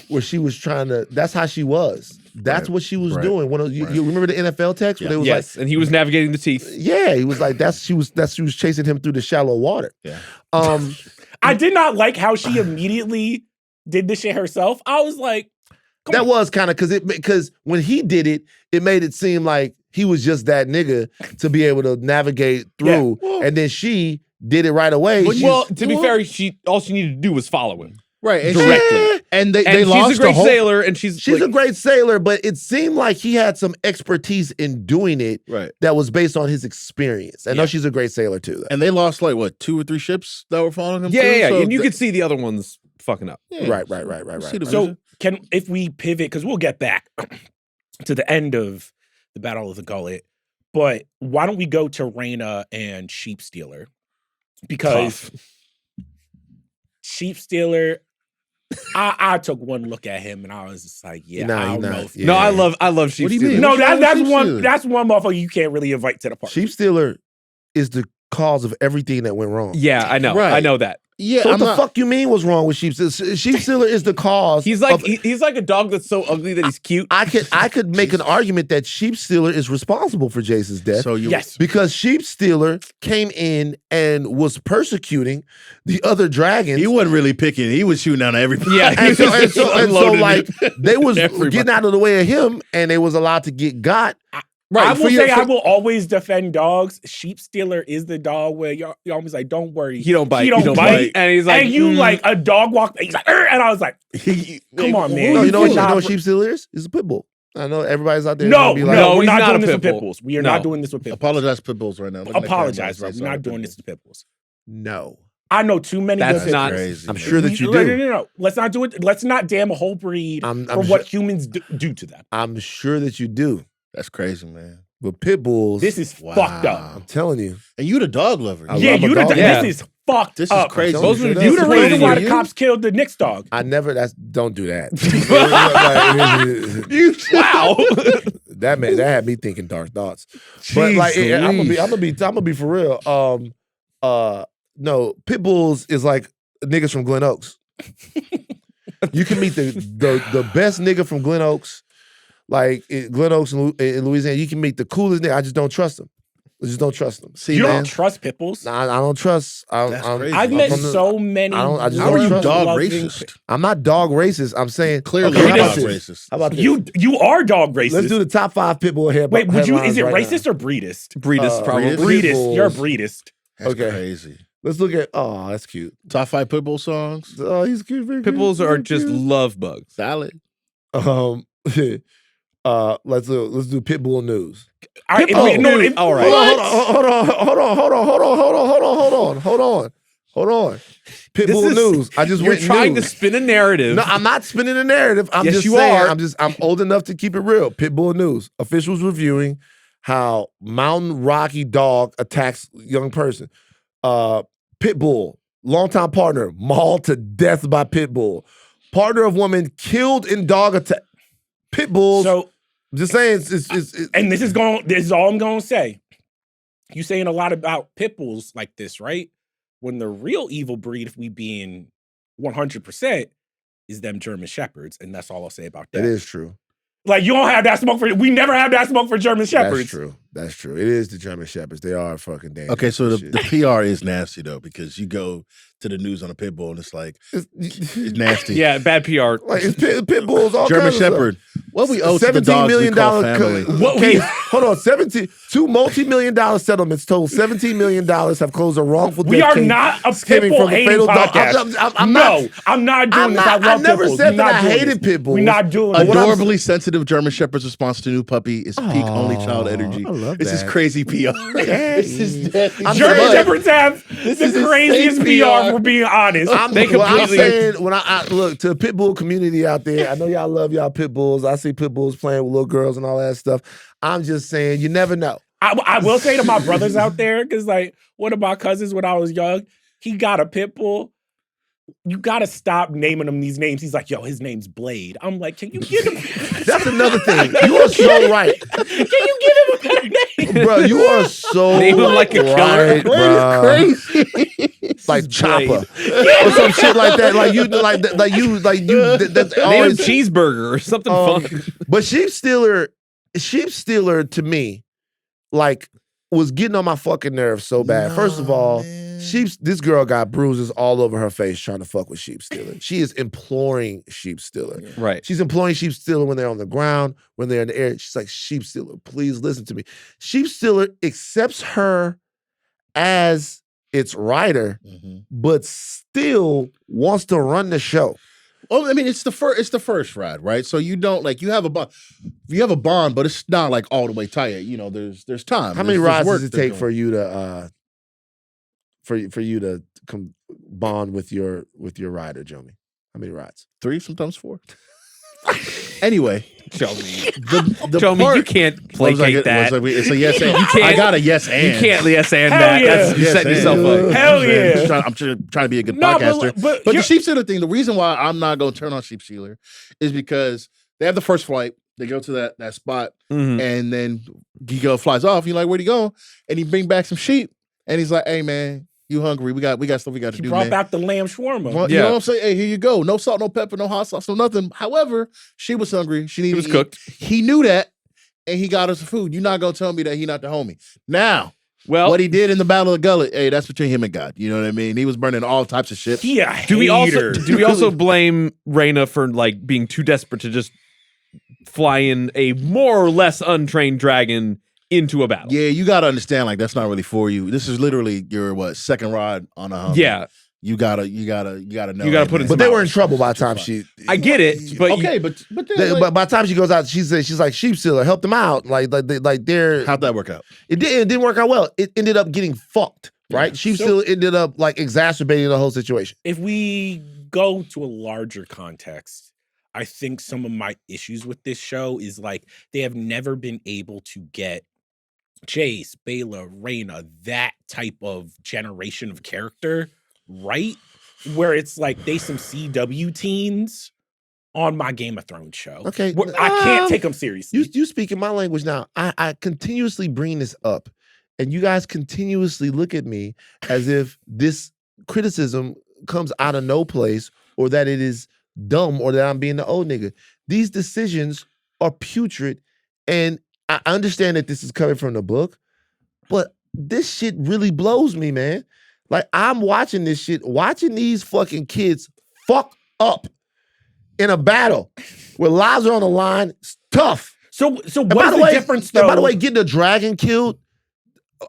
where she was trying to. That's how she was. That's what she was doing. You remember the NFL text? Where they was Yes, and he was navigating the teeth. Yeah, he was like she was chasing him through the shallow water. Yeah. I did not like how she immediately did this shit herself. I was like, that was kind of because when he did it, it made it seem like he was just that nigga to be able to navigate through, and then she did it right away. Well, to be fair, all she needed to do was follow him. Right, and directly. And they lost she's a great sailor, and she's a great sailor, but it seemed like he had some expertise in doing it that was based on his experience. I know she's a great sailor too. Though. And they lost like what, 2 or 3 ships that were following him. Yeah, So and you could see the other ones fucking up. Yeah. Right. So if we pivot, because we'll get back to the end of the Battle of the Gullet, but why don't we go to Rhaena and Sheep Stealer? Because Sheep Stealer, I took one look at him and I was just like, I don't know. No, I love Sheep Stealer. No, that's one motherfucker you can't really invite to the party. Sheep Stealer is the cause of everything that went wrong. Yeah, I know. Right. I know that. Yeah, so what the fuck you mean was wrong with Sheep Stealer? Sheep Stealer is the cause. He's like he's like a dog that's so ugly that he's cute. I could make an argument that Sheep Stealer is responsible for Jace's death. Yes, because Sheep Stealer came in and was persecuting the other dragons. He wasn't really picking. He was shooting down everybody. Yeah, and so like they was getting out of the way of him, and they was allowed to get got. Right, I will always defend dogs. Sheep Stealer is the dog where you're always like, don't worry. He don't bite. He don't bite. And he's like, and you like a dog walk. He's like, and I was like, come on, man. No, you know what Sheep Stealer is? It's a pit bull. I know everybody's out there. No, be like, we're not doing this with pit bulls. We are not doing this with pit bulls. Apologize, pit bulls, right now. Apologize, bro. We're not doing this with pit bulls. No. I know too many. That's good not crazy. I'm sure that you do. No. Let's not do it. Let's not damn a whole breed for what humans do to them. I'm sure that you do. That's crazy, man. But pit bulls. This is fucked up. I'm telling you. And you the dog lover. This is fucked This up. is crazy. Those are you the reason why the cops killed the Knicks dog. I never. Don't do that. Wow. That had me thinking dark thoughts. But like, I'm gonna be for real. No, pit bulls is like niggas from Glen Oaks. You can meet the best nigga from Glen Oaks. Like Glen Oaks in Louisiana, you can meet the coolest nigga. I just don't trust them. See, you don't trust pit bulls? Nah, I don't trust. I've met so many. How are you dog racist? I'm not dog racist. I'm saying clearly okay, dog racist. How about this? You are dog racist. Let's do the top 5 pit bull headlines. Wait, is it racist or breedist? Breedist, probably. Breedist. You're a breedist. That's Okay. crazy. Let's look at. Oh, that's cute. Top 5 pit bull songs. Oh, he's cute. Very Pit cute, bulls very are just cute. love bugs. Salad. Let's do pit bull news. All right. All right. Hold on. Pit bull news. I just You're went trying news. to spin a narrative. No, I'm not spinning a narrative. I'm Yes, just you saying. are. I'm old enough to keep it real. Pit bull news. Officials reviewing how mountain rocky dog attacks young person. Pit bull, longtime partner, mauled to death by pit bull. Partner of woman killed in dog attack. Pit bulls. So I'm just saying. and this is all I'm gonna say. You saying a lot about pit bulls like this, right? When the real evil breed, if we being 100%, is them German Shepherds, and that's all I'll say about that. It is true. Like, you don't have that smoke for, we never have that smoke for German Shepherds. That's true. That's true. It is the German Shepherds. They are fucking dangerous. Okay, so Shit. the PR is nasty though, because you go to the news on a pit bull and it's like it's nasty. Yeah, bad PR. Like it's pit bulls, all German kinds of stuff. Shepherd. What we owe to the $17 dogs we million call family. hold on, two multi-million-dollar settlements total $17 million have closed a wrongful death We are case not a pit stemming bull from the hating fatal dog. podcast. I'm not doing this. I love I never pit bulls. said We're that not I doing hated this. pit bulls. We're not doing it. Adorably sensitive German Shepherd's response to new puppy is peak only child energy. I love This is that. crazy PR. This is nasty. German Shepherds have the craziest insane PR, PR. for being honest. I'm completely- saying, when I look to the pit bull community out there, I know y'all love y'all pit bulls. I see pit bulls playing with little girls and all that stuff. I'm just saying, you never know. I will say to my brothers out there, because like one of my cousins when I was young, he got a pit bull. You gotta stop naming him these names. He's like, yo, his name's Blade. I'm like, can you give him? That's another thing. You are so right, Can you give him a better name? bro. You are so Name him like a killer. right, bro. Crazy. Like Chopper or some shit like that. Like you. That's Name him always. Cheeseburger or something fun. But Sheep Stealer to me, like, was getting on my fucking nerves so bad. First of all, this girl got bruises all over her face trying to fuck with Sheep Stealer. She is imploring Sheep Stealer. Right. She's imploring Sheep Stealer when they're on the ground, when they're in the air. She's like, Sheep Stealer, please listen to me. Sheep Stealer accepts her as its rider, but still wants to run the show. Well, I mean, it's the first ride, right? So you don't like you have a bond. You have a bond, but it's not like all the way tight. You know, there's time. How many There's rides work does it they're take doing. for you to for you to bond with your rider, Jomi? How many rides? 3, sometimes 4. Anyway, Jomi. the Jomi, part, you can't What was I placate get- that. was I- it's a yes and. You can't- I got a yes and. You can't yes and Hell that. yeah. That's, you're Yes setting and. yourself up. Hell yeah. I'm trying to be a good No, podcaster. but But you're- the Sheep Stealer thing, the reason why I'm not going to turn on Sheep Stealer is because they have the first flight. They go to that spot, Mhm. and then he flies off. You're like, where'd he go? And he bring back some sheep, and he's like, hey man, you hungry? We got stuff we got to He do, brought man. back the lamb shawarma. Well, you Yeah. know what I'm saying? Hey, here you go. No salt, no pepper, no hot sauce, no nothing. However, she was hungry. She needed was to eat. cooked. He knew that, and he got us the food. You're not gonna tell me that he not the homie. Now, Well, what he did in the Battle of the Gullet, hey, that's between him and God. You know what I mean? He was burning all types of shit. He a do we hater. also blame Reyna for like being too desperate to just fly in a more or less untrained dragon into a battle? Yeah, you gotta understand, like that's not really for you. This is literally your second ride on a hump. Yeah. You gotta know. You gotta hey, put man. in But some they were in hours. trouble by the time she. I get it, but Okay, but then, But by the time she goes out, she's like Sheep Stealer, help them out. Like they're how'd that work out? it didn't work out well. It ended up getting fucked. Right? Sheep Stealer ended up like exacerbating the whole situation. If we go to a larger context, I think some of my issues with this show is like they have never been able to get Jace, Bela, Reyna, that type of generation of character right, where it's like they some CW teens on my Game of Thrones show. Okay, Where I can't take them seriously. You speak in my language now. I continuously bring this up, and you guys continuously look at me as if this criticism comes out of no place, or that it is dumb, or that I'm being the old nigga. These decisions are putrid, and I understand that this is coming from the book, but this shit really blows me, man. Like, I'm watching this shit, watching these fucking kids fuck up in a battle where lives are on the line. It's tough. So And what's the difference though? And by the way, getting a dragon killed,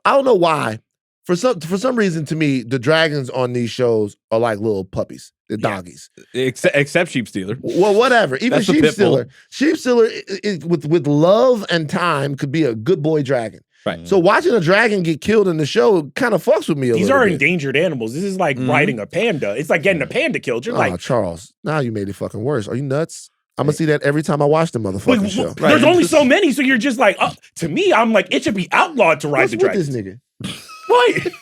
I don't know why. For some reason, to me, the dragons on these shows are like little puppies. They're doggies. except Sheep Stealer. Well, whatever. Even That's a Sheep pit bull. Stealer. Sheep Stealer, with love and time, could be a good boy dragon. Right. So watching a dragon get killed in the show kind of fucks with me a These little are bit. endangered animals. This is like riding a panda. It's like getting a panda killed. You're Oh, like, Charles, now you made it fucking worse. Are you nuts? I'm going to see that every time I watch the motherfucking Wait, show. there's only so many, so you're just like, to me, I'm like, it should be outlawed to ride What's the with dragon. this nigga? What?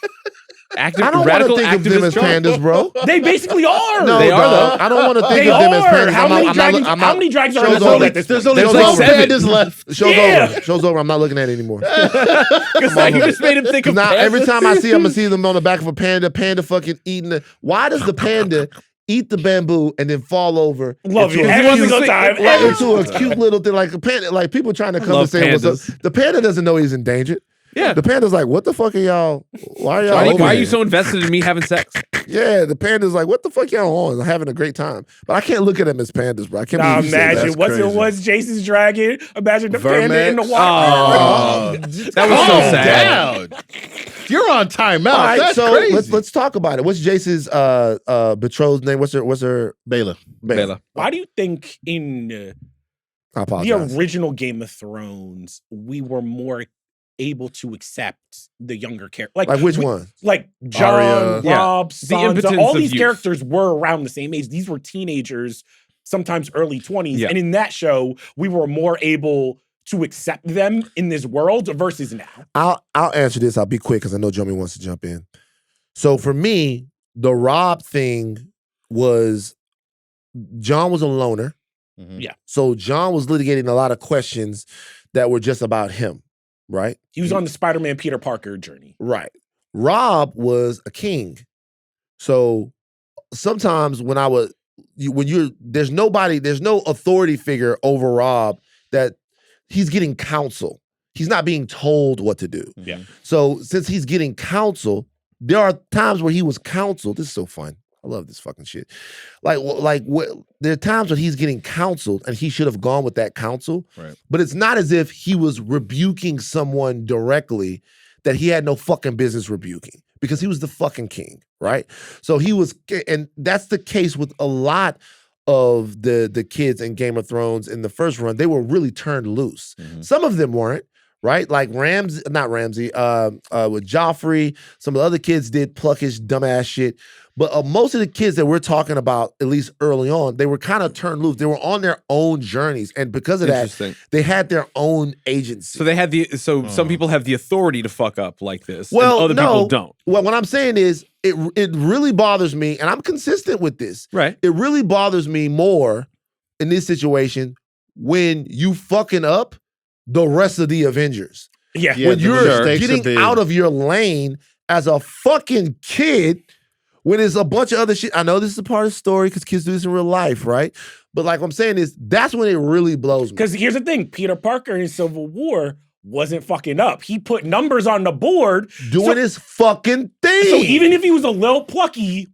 I don't want to think of them as pandas, bro. They basically are. No, They are, dog. I don't want to think They of them as are. pandas. How many dragons? How many dragons are in the Show's world over. at this There's point? only There's 12 like 7. pandas left. Show's Yeah. over. Show's over. I'm not looking at it anymore. Because now you just made him think of Now every pandas. time I see, I'm gonna see them on the back of a panda. Panda fucking eating the. Why does the panda eat the bamboo, and then fall over. Love it. into a Every cute- single time. Right into a cute little thing, like a panda. Like people trying to come and love say what's pandas. up. The panda doesn't know he's endangered. Yeah. The panda's like, what the fuck are y'all? Why are y'all? Why over are you here? so invested in me having sex? Yeah, the panda's like, what the fuck y'all on? I'm having a great time. But I can't look at them as pandas, bro. I can't Nah, believe you said imagine that. what's it crazy. was Jason's dragon. Imagine the panda in the Vermex. water. That was so Calm sad. down. You're on timeout. All right, That's so crazy. let's talk about it. What's Jace's betrothed's name? What's her Bela. Bela. Why do you think in I the apologize. original Game of Thrones we were more able to accept the younger character? Like which one? Like John, Arya. Yeah. Rob, The Sansa, impotence all of these youth. characters were around the same age. These were teenagers, sometimes early 20s. Yeah. And in that show, we were more able to accept them in this world versus now. I'll answer this. I'll be quick because I know Jomi wants to jump in. So for me, the Rob thing was John was a loner. Mhm. Yeah. So John was litigating a lot of questions that were just about him, right? He was on the Spider-Man Peter Parker journey. Right. Rob was a king. So sometimes when there's no authority figure over Rob that he's getting counsel. He's not being told what to do. Yeah. So since he's getting counsel, there are times where he was counseled. This is so fun. I love this fucking shit. There are times when he's getting counseled and he should have gone with that counsel. Right. But it's not as if he was rebuking someone directly that he had no fucking business rebuking because he was the fucking king, right? So he was, and that's the case with a lot of the kids in Game of Thrones in the first run. They were really turned loose. Mhm. Some of them weren't, right? Like with Joffrey, some of the other kids did pluckish, dumbass shit. But most of the kids that we're talking about, at least early on, they were kind of turned loose. They were on their own journeys. And because of that, Interesting. they had their own agency. So they had some people have the authority to fuck up like this. Well, and other no. people don't. Well, what I'm saying is, it really bothers me, and I'm consistent with this. Right. It really bothers me more in this situation when you fucking up the rest of the Avengers. Yeah. Yeah, when the you're mistakes are getting big. out of your lane as a fucking kid, when there's a bunch of other shit. I know this is a part of the story because kids do this in real life, right? But like what I'm saying is, that's when it really blows me. Because here's the thing, Peter Parker in Civil War wasn't fucking up. He put numbers on the board. Doing his fucking thing. So even if he was a little plucky,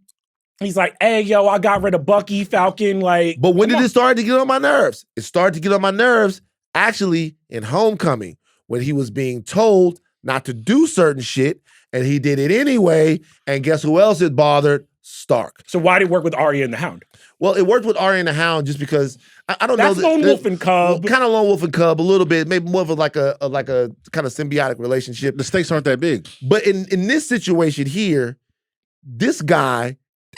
he's like, hey, yo, I got rid of Bucky, Falcon, like. But when come did on. it start to get on my nerves? It started to get on my nerves actually in Homecoming when he was being told not to do certain shit and he did it anyway. And guess who else it bothered? Stark. So why did it work with Arya and the Hound? Well, it worked with Arya and the Hound just because I don't That's know. Lone Wolf and Cub. Kind of Lone Wolf and Cub a little bit, maybe more of like a kind of symbiotic relationship. The stakes aren't that big. But in this situation here, this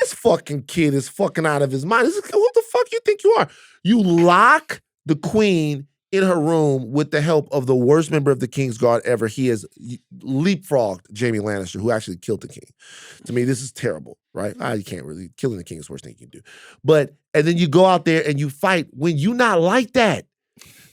fucking kid is fucking out of his mind. What the fuck you think you are? You lock the queen in her room with the help of the worst member of the King's Guard ever. He has leapfrogged Jaime Lannister, who actually killed the king. To me, this is terrible, right? You can't really, killing the king is the worst thing you can do. And then you go out there and you fight when you not like that.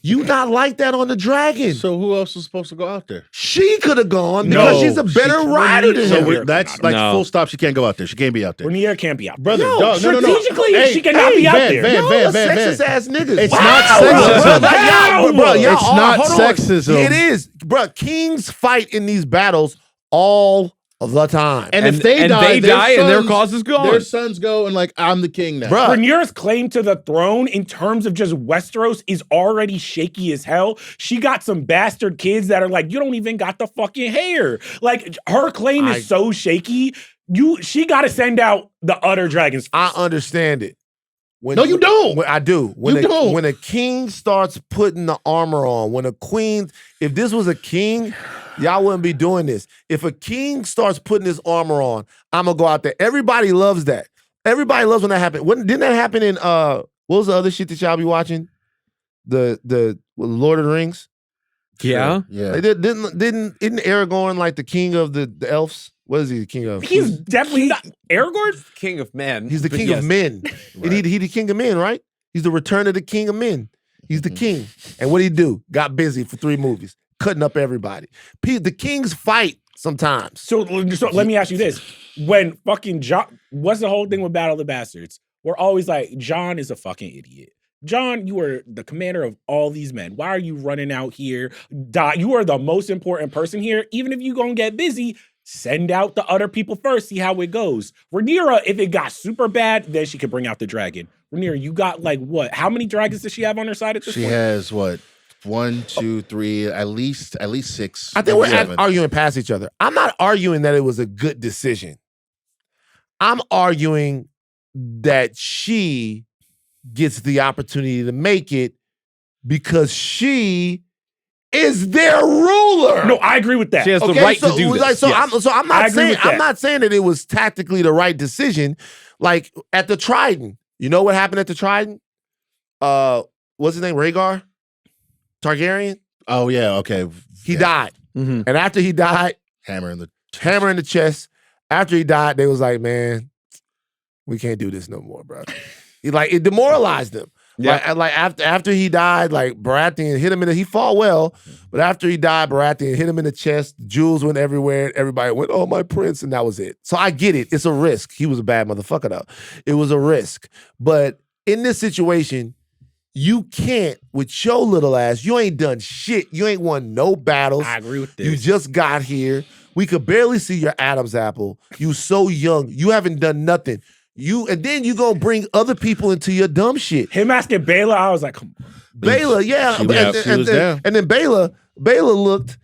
You not like that on the dragon. So who else was supposed to go out there? She could have gone because she's a better rider than So him. that's like No. full stop. She can't go out there. She can't be out there. Rhaenyra can't be out. Brother, No, dog, no. strategically, she cannot be out there. Van, Y'all Van, are Van. sexist ass niggas. It's Wow. not Bro, sexism. y'all It's are- not hold on. sexism. It is. Bro, kings fight in these battles all the time. And if they and die, they their die and their sons- cause is gone. Their sons go and like, I'm the king now. Bruh. Rhaenyra's claim to the throne in terms of just Westeros is already shaky as hell. She got some bastard kids that are like, you don't even got the fucking hair. Like, her claim is so shaky. She got to send out the utter dragons. I understand it. No, you don't. I do. You don't. When a king starts putting the armor on, when a queen, if this was a king, y'all wouldn't be doing this. If a king starts putting his armor on, I'm gonna go out there. Everybody loves that. Everybody loves when that happens. Didn't that happen in what was the other shit that y'all be watching? The Lord of the Rings? Yeah. Yeah. Like, isn't Aragorn like the king of the elves? What is he the king of? He's definitely not. Aragorn's King of men. He's the but king yes. of men. Right. And he the king of men, right? He's the return of the king of men. He's the king. And what did he do? Got busy for 3 movies, cutting up everybody. The kings fight sometimes. So let me ask you this. When fucking what's the whole thing with Battle of the Bastards? we're always like, Jon is a fucking idiot. Jon, you are the commander of all these men. Why are you running out here? You are the most important person here. Even if you gonna get busy, send out the other people first, see how it goes. Rhaenyra, if it got super bad, then she could bring out the dragon. Rhaenyra, you got like what? How many dragons does she have on her side at this point? She has what? 1, 2, 3, at least 6. I think we're arguing past each other. I'm not arguing that it was a good decision. I'm arguing that she gets the opportunity to make it because she is their ruler. No, I agree with that. She has the right to do this. I'm not saying that it was tactically the right decision. Like at the Trident, you know what happened at the Trident? What's his name? Rhaegar Targaryen. Oh yeah, okay. He died, and after he died, hammer in the chest. After he died, they was like, man, we can't do this no more, bro. It demoralized him. Yeah. Like after he died, like Baratheon hit him he fought well, but after he died, Baratheon hit him in the chest, jewels went everywhere, everybody went, oh, my prince, and that was it. So I get it. It's a risk. He was a bad motherfucker, though. It was a risk. But in this situation, you can't, with your little ass, you ain't done shit. You ain't won no battles. I agree with this. You just got here. We could barely see your Adam's apple. You so young. You haven't done nothing. And then you gonna bring other people into your dumb shit. Him asking Baela, I was like, come on. Baela, yeah. And then Baela looked,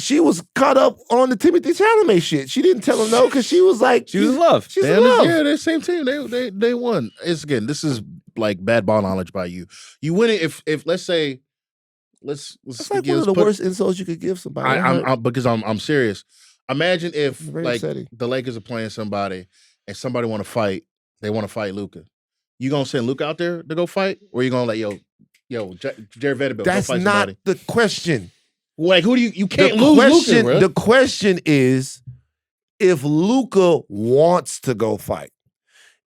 she was caught up on the Timothy Chalamet shit. She didn't tell him no because she was like, she was in love. She's in love. Yeah, they're the same team. They won. This is like bad ball knowledge by you. You win it if let's say let's like one of the worst insults you could give somebody. I'm serious. Imagine if like upsetting. the Lakers are playing somebody and somebody want to fight, they want to fight Luka. You gonna send Luka out there to go fight, or you gonna let Jared Vanderbilt That's go fight not somebody? the question. Like who do you can't lose Luka, bro. The question is if Luka wants to go fight.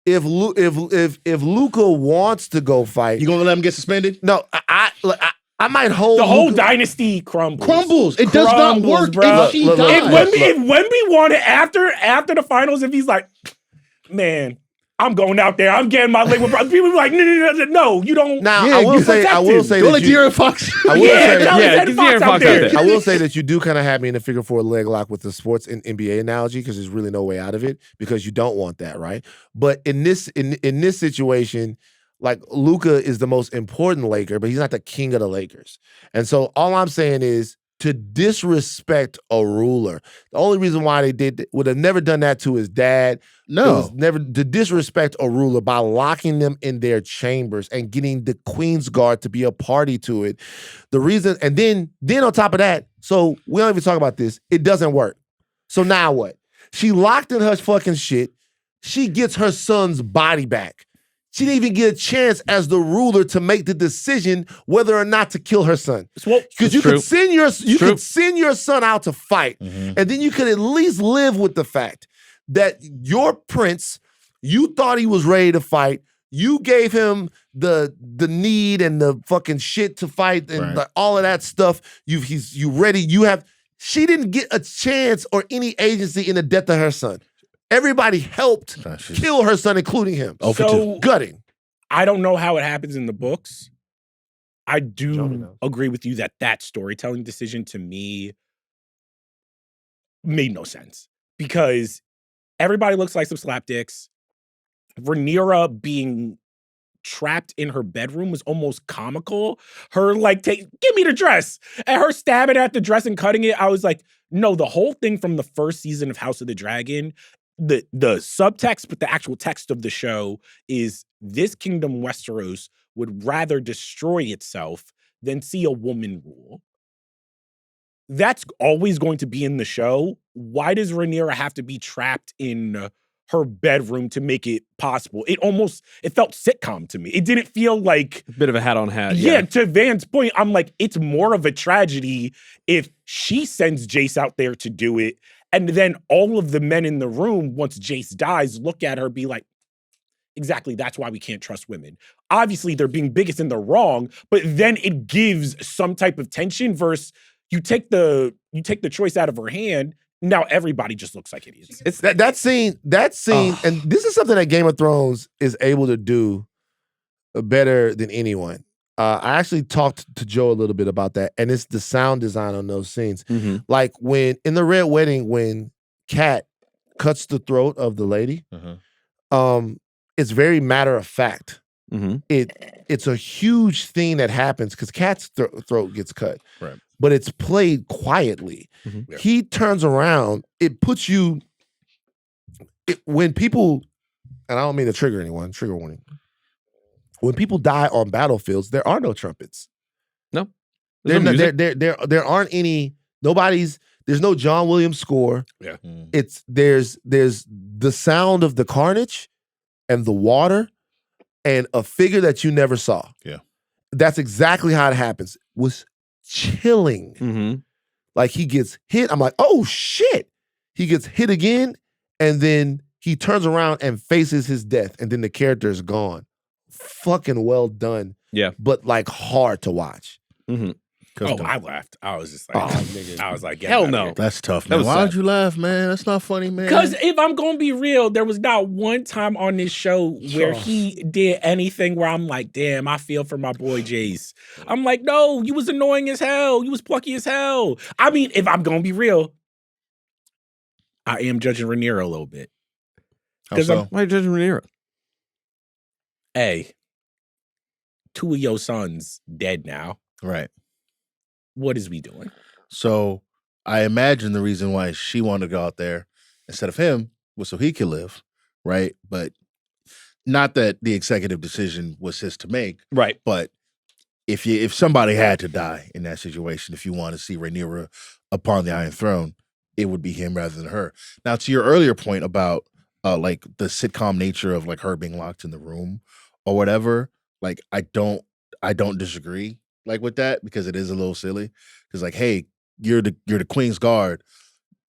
If Luka wants to go fight, you gonna let him get suspended? No, I might hold the whole Luka. dynasty crumbles. It does not work, bro. if she Look, dies. If Wemby wanted after the finals, if he's like, man, I'm going out there, I'm getting my leg with people be like, no, you don't. Now Yeah, I will say Don't let De'Aaron Fox. I will De'Aaron Fox out there. I will say that you do kind of have me in a figure 4 leg lock with the sports and NBA analogy because there's really no way out of it because you don't want that, right? But in this situation, like Luka is the most important Laker, but he's not the king of the Lakers. And so all I'm saying is to disrespect a ruler. The only reason why they would have never done that to his dad. No. It was never to disrespect a ruler by locking them in their chambers and getting the Queen's Guard to be a party to it. The reason, and then on top of that, so we don't even talk about this, it doesn't work. So now what? She locked in her fucking shit. She gets her son's body back. She didn't even get a chance as the ruler to make the decision whether or not to kill her son. Because you could send your son out to fight, and then you could at least live with the fact that your prince, you thought he was ready to fight. You gave him the need and the fucking shit to fight and all of that stuff. You ready. She didn't get a chance or any agency in the death of her son. Everybody helped kill her son, including him. So gutting. I don't know how it happens in the books. I do agree with you that storytelling decision to me made no sense because everybody looks like some slapdicks. Rhaenyra being trapped in her bedroom was almost comical. Her like, give me the dress. And her stabbing at the dress and cutting it. I was like, no, the whole thing from the first season of House of the Dragon, the subtext, but the actual text of the show is this kingdom Westeros would rather destroy itself than see a woman rule. That's always going to be in the show. Why does Rhaenyra have to be trapped in her bedroom to make it possible? It felt sitcom to me. It didn't feel like a bit of a hat on hat. Yeah, to Van's point, I'm like, it's more of a tragedy if she sends Jace out there to do it, and then all of the men in the room, once Jace dies, look at her, be like, exactly, that's why we can't trust women. Obviously, they're being biggest in the wrong, but then it gives some type of tension versus you take the choice out of her hand Now everybody just looks like idiots. It's That scene, and this is something that Game of Thrones is able to do better than anyone. I actually talked to Joe a little bit about that, and it's the sound design on those scenes. Mhm. Like when in the Red Wedding, when Kat cuts the throat of the lady, it's very matter of fact. Mhm. It's a huge thing that happens because Kat's throat gets cut, Right. but it's played quietly. Mhm. Yeah. He turns around, it puts you when people, and I don't mean to trigger anyone, trigger warning. When people die on battlefields, there are no trumpets. No. There's no music. There aren't any. There's no John Williams score. Yeah. There's the sound of the carnage and the water and a figure that you never saw. Yeah. That's exactly how it happens. Was chilling. Mhm. Like he gets hit. I'm like, oh shit. He gets hit again, and then he turns around and faces his death, and then the character is gone. Fucking well done. Yeah. But like hard to watch. Mhm. Oh, I laughed. I was just like, nigga. I was like, get Hell outta no. here. That's tough, That man. was Why sad. would you laugh, man? That's not funny, man. Because if I'm gonna be real, there was not one time on this show where Oh. he did anything where I'm like, damn, I feel for my boy Jace. I'm like, no, you was annoying as hell. You was plucky as hell. I mean, if I'm gonna be real, I am judging Rhaenyra a little bit. How 'cause so? Why are you judging Rhaenyra? Hey, two of your sons dead now. Right. What is we doing? So I imagine the reason why she wanted to go out there instead of him was so he could live, right? But not that the executive decision was his to make, Right. but if somebody had to die in that situation, if you want to see Rhaenyra upon the Iron Throne, it would be him rather than her. Now, to your earlier point about like the sitcom nature of like her being locked in the room or whatever, like I don't disagree like with that because it is a little silly. Because like, hey, you're the queen's guard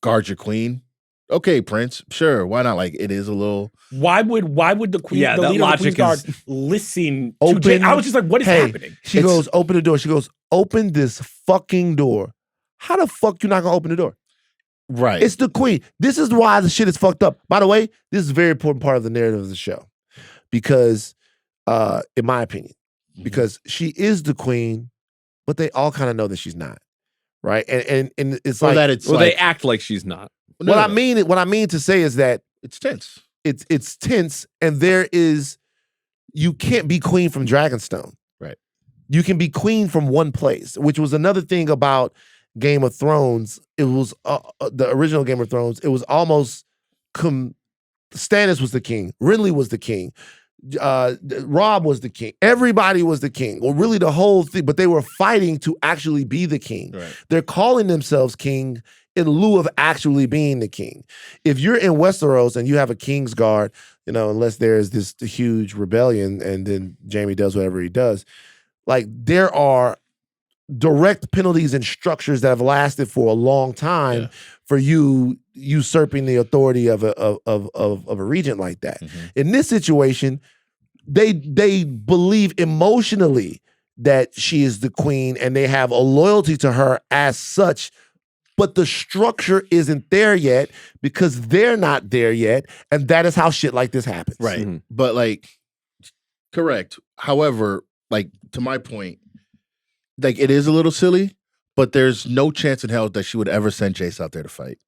your queen. Okay, Prince, sure, why not? Like it is a little. Why would the queen, Yeah, the that leader of the logic Queen's Guard, is- listen Open- to Jace? I was just like, what is Hey, happening? She goes, open the door. She goes, open this fucking door. How the fuck you not gonna open the door? Right. It's the queen. This is why the shit is fucked up. By the way, this is a very important part of the narrative of the show. Because, in my opinion, because she is the queen, but they all kind of know that she's not. Right? And it's Or like that it's Well, like, they act like she's not. No, what no, I no. mean, what I mean to say is that It's tense. it's tense, and you can't be queen from Dragonstone. Right. You can be queen from one place, which was another thing about Game of Thrones. It was the original Game of Thrones. It was almost Stannis was the king, Renly was the king, Robb was the king. Everybody was the king. Well, really the whole thing, but they were fighting to actually be the king. Right. They're calling themselves king in lieu of actually being the king. If you're in Westeros and you have a king's guard, unless there's this huge rebellion and then Jaime does whatever he does, like there are direct penalties and structures that have lasted for a long time for you usurping the authority of a regent like that. In this situation, they believe emotionally that she is the queen and they have a loyalty to her as such, but the structure isn't there yet because they're not there yet, and that is how shit like this happens. Right. Mhm. But like, correct. However, like to my point, like it is a little silly, but there's no chance in hell that she would ever send Jace out there to fight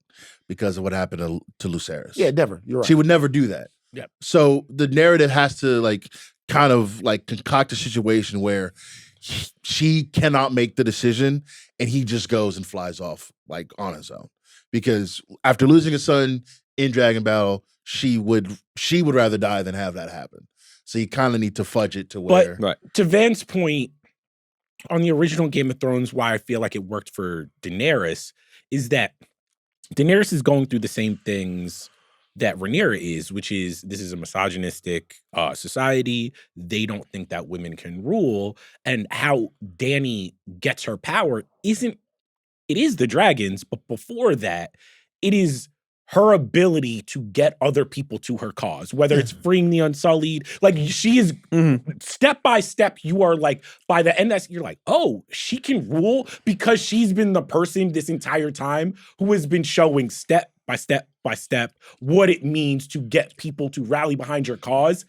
because of what happened to Lucerys. Yeah, never. You're right. She would never do that. Yep. So the narrative has to like kind of like concoct a situation where she cannot make the decision and he just goes and flies off like on his own. Because after losing a son in Dragon Battle, she would rather die than have that happen. So you kind of need to fudge it to where Right. To Van's point, on the original Game of Thrones, why I feel like it worked for Daenerys is that Daenerys is going through the same things that Rhaenyra is, which is this is a misogynistic society. They don't think that women can rule. And how Dany gets her power it is the dragons, but before that, it is her ability to get other people to her cause, whether it's freeing the Unsullied. Like, she is step by step, you are like, by the end, you're like, oh, she can rule because she's been the person this entire time who has been showing step by step by step what it means to get people to rally behind your cause.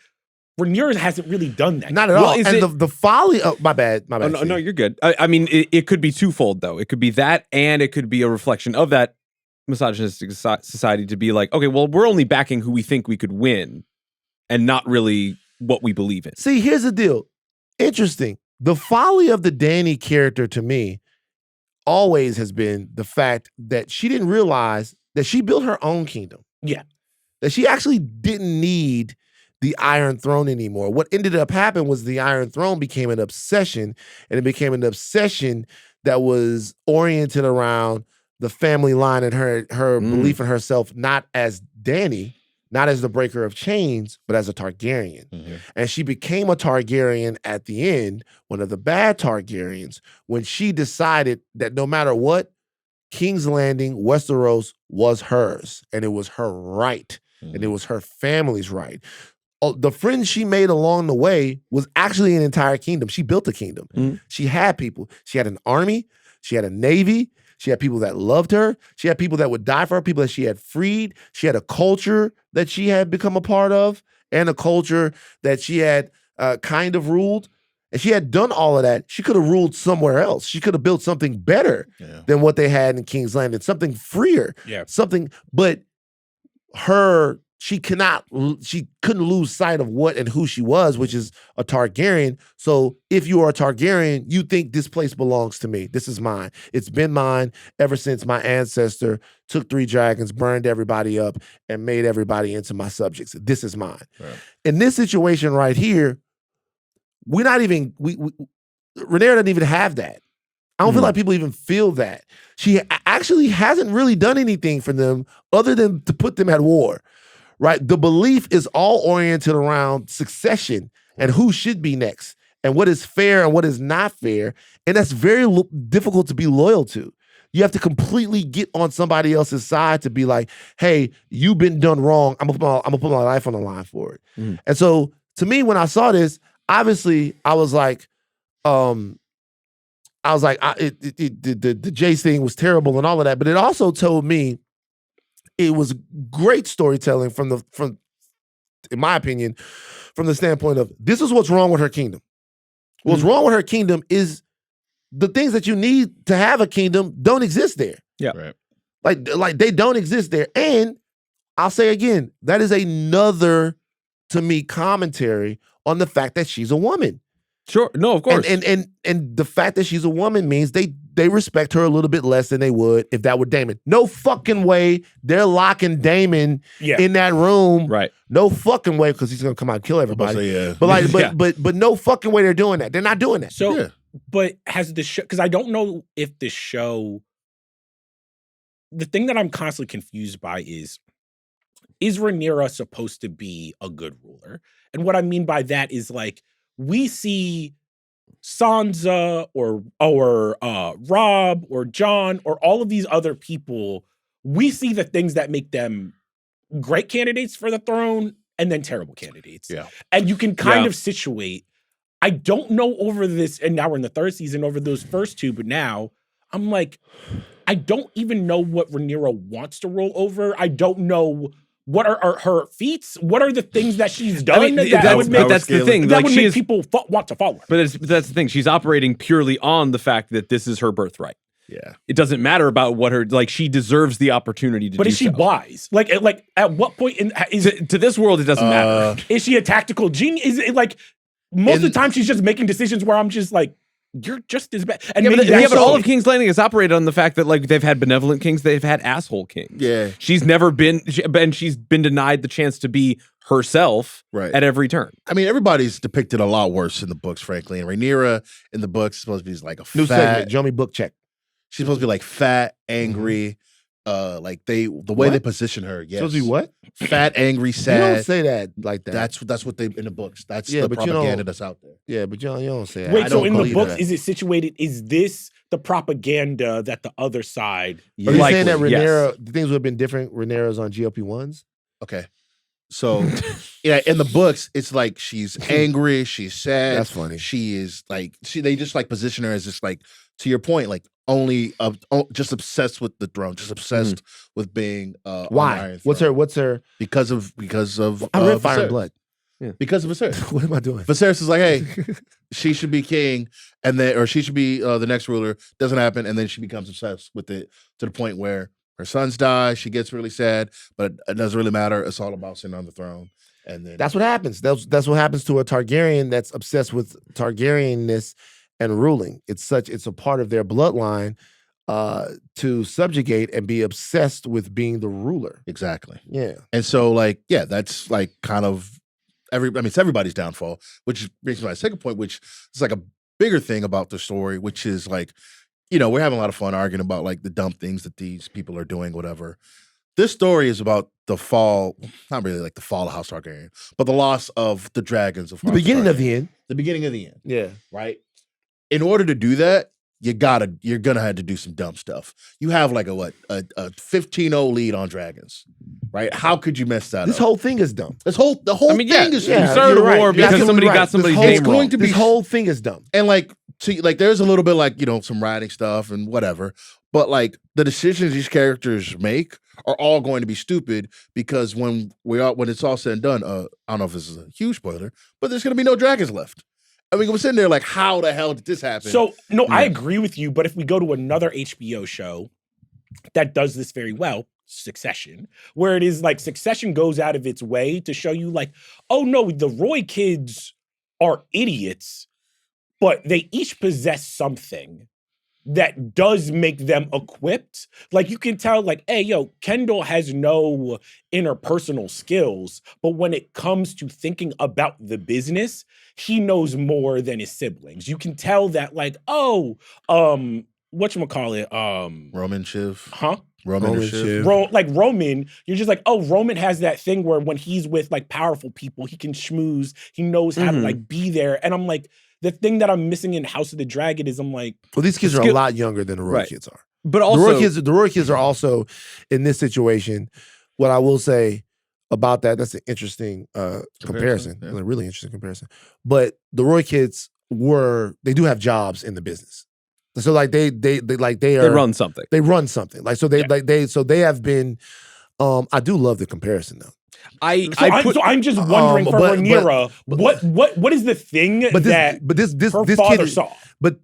Rhaenyra hasn't really done that. Not at all. And the folly of my bad. Oh, no, you're good. I mean, it could be twofold though. It could be that, and it could be a reflection of that misogynistic society to be like, okay, well, we're only backing who we think we could win, and not really what we believe in. See, here's the deal. Interesting. The folly of the Dany character to me always has been the fact that she didn't realize that she built her own kingdom. Yeah. That she actually didn't need the Iron Throne anymore. What ended up happening was the Iron Throne became an obsession, and it became an obsession that was oriented around the family line and her belief in herself, not as Dany, not as the breaker of chains, but as a Targaryen. And she became a Targaryen at the end, one of the bad Targaryens, when she decided that no matter what, King's Landing, Westeros was hers, and it was her right, and it was her family's right. The friends she made along the way was actually an entire kingdom. She built a kingdom. She had people. She had an army. She had a navy. She had people that loved her. She had people that would die for her, people that she had freed. She had a culture that she had become a part of, and a culture that she had kind of ruled. And she had done all of that. She could have ruled somewhere else. She could have built something better than what they had in King's Landing, something freer, something. But she couldn't lose sight of what and who she was, which is a Targaryen. So if you are a Targaryen, you think this place belongs to me. This is mine. It's been mine ever since my ancestor took 3 dragons, burned everybody up, and made everybody into my subjects. This is mine. Right. In this situation right here, Rhaenyra doesn't even have that. I don't feel like people even feel that. She actually hasn't really done anything for them other than to put them at war. Right? The belief is all oriented around succession and who should be next and what is fair and what is not fair. And that's very difficult to be loyal to. You have to completely get on somebody else's side to be like, hey, you've been done wrong. I'm gonna put my life on the line for it. And so to me, when I saw this, obviously I was like, the Jace thing was terrible and all of that, but it also told me it was great storytelling in my opinion, from the standpoint of this is what's wrong with her kingdom. What's wrong with her kingdom is the things that you need to have a kingdom don't exist there. Yeah. Right. Like they don't exist there. And I'll say again, that is another, to me, commentary on the fact that she's a woman. Sure. No, of course. And the fact that she's a woman means they respect her a little bit less than they would if that were Daemon. No fucking way they're locking Daemon in that room. Right. No fucking way, because he's gonna come out and kill everybody. Say, But no fucking way they're doing that. They're not doing that. So but has the show, because I don't know if the show, the thing that I'm constantly confused by is Rhaenyra supposed to be a good ruler? And what I mean by that is, like, we see Sansa or Rob or Jon or all of these other people, we see the things that make them great candidates for the throne and then terrible candidates. Yeah. And you can kind of situate. I don't know over this, and now we're in the 3rd season, over those first 2, but now I'm like, I don't even know what Rhaenyra wants to roll over. I don't know what are her feats. What are the things that she's done? I mean, that's the thing. That would make people want to follow her. But that's the thing. She's operating purely on the fact that this is her birthright. Yeah. It doesn't matter about what her, like, she deserves the opportunity to do. But is she wise? Like at what point to this world, it doesn't matter. Is she a tactical genius? Is it like most of the time she's just making decisions where I'm just like, you're just as bad. And but all of King's Landing is operated on the fact that, like, they've had benevolent kings, they've had asshole kings. Yeah. She's never been, she's been denied the chance to be herself at every turn. I mean, everybody's depicted a lot worse in the books, frankly. And Rhaenyra in the books is supposed to be like a new fat, segment, Jomi book check. She's supposed to be like fat, angry, the way they position her. Yes. Supposed to be what? Fat, angry, You sad. don't say that like that. That's what they in the books. That's Yeah, the but you propaganda don't- that's out there. yeah, but you don't say that. Wait, I so don't in the believe books, that. is it situated? Is this the propaganda that the other side? Are you saying that Likely, yes. Rhaenyra, things would have been different? Rhaenyra's on GLP-1s? Okay. So yeah, in the books, it's like she's angry, she's sad. That's funny. She is like they just like position her as just like, to your point, like only just obsessed with the throne, just obsessed with being on the Why? Iron What's Throne. her? Because of I read Fire Viserys. and Blood. Because of Viserys. What am I doing? Viserys is like, hey, she should be king, and then or she should be the next ruler. Doesn't happen, and then she becomes obsessed with it to the point where her sons die. She gets really sad, but it doesn't really matter. It's all about sitting on the throne. And then That's what happens. That's what happens to a Targaryen that's obsessed with Targaryenness and ruling. It's a part of their bloodline to subjugate and be obsessed with being the ruler. exactly. Yeah. And so, like, yeah, that's like kind of it's everybody's downfall, which brings me to my second point, which is like a bigger thing about the story, which is like, we're having a lot of fun arguing about like the dumb things that these people are doing, whatever. This story is about the fall, not really like the fall of House Targaryen, but the loss of the dragons of The House beginning of Targaryen. the end. The beginning of the end, Yeah. right? In order to do that, you're gonna have to do some dumb stuff. You have like a 15-0 lead on dragons, right? How could you mess that This up? whole thing is dumb. The whole thing is yeah, you started a you're war right. because You're somebody right. got somebody's This whole- name going wrong. to be This whole thing is dumb. and like there's a little bit like some writing stuff and whatever, but like the decisions these characters make are all going to be stupid because when it's all said and done, I don't know if this is a huge spoiler, but there's going to be no dragons left. I mean, we're sitting there like, how the hell did this happen? So no, I Yeah. agree with you. But if we go to another HBO show that does this very well, Succession, where it is like Succession goes out of its way to show you like, oh no, the Roy kids are idiots, but they each possess something that does make them equipped. Like you can tell, like, hey, yo, Kendall has no interpersonal skills, but when it comes to thinking about the business, he knows more than his siblings. You can tell that, like, whatchamacallit, Roman Shiv. huh? Roman Roman Shiv. Shiv. Like Roman, you're just like, oh, Roman has that thing where when he's with like powerful people, he can schmooze, he knows how to like be there. And I'm like, the thing that I'm missing in House of the Dragon is I'm like, Well, these kids are a skill- lot younger than the Roy Right. kids are. But also, The Roy kids are also in this situation. What I will say about that's an interesting comparison. yeah. A really interesting comparison. But the Roy kids they do have jobs in the business. So like they run something. They run something. Like so they have been. I do love the comparison though. so I'm just wondering for but- Rhaenyra, but- what is the thing But that this her kid father is- saw? But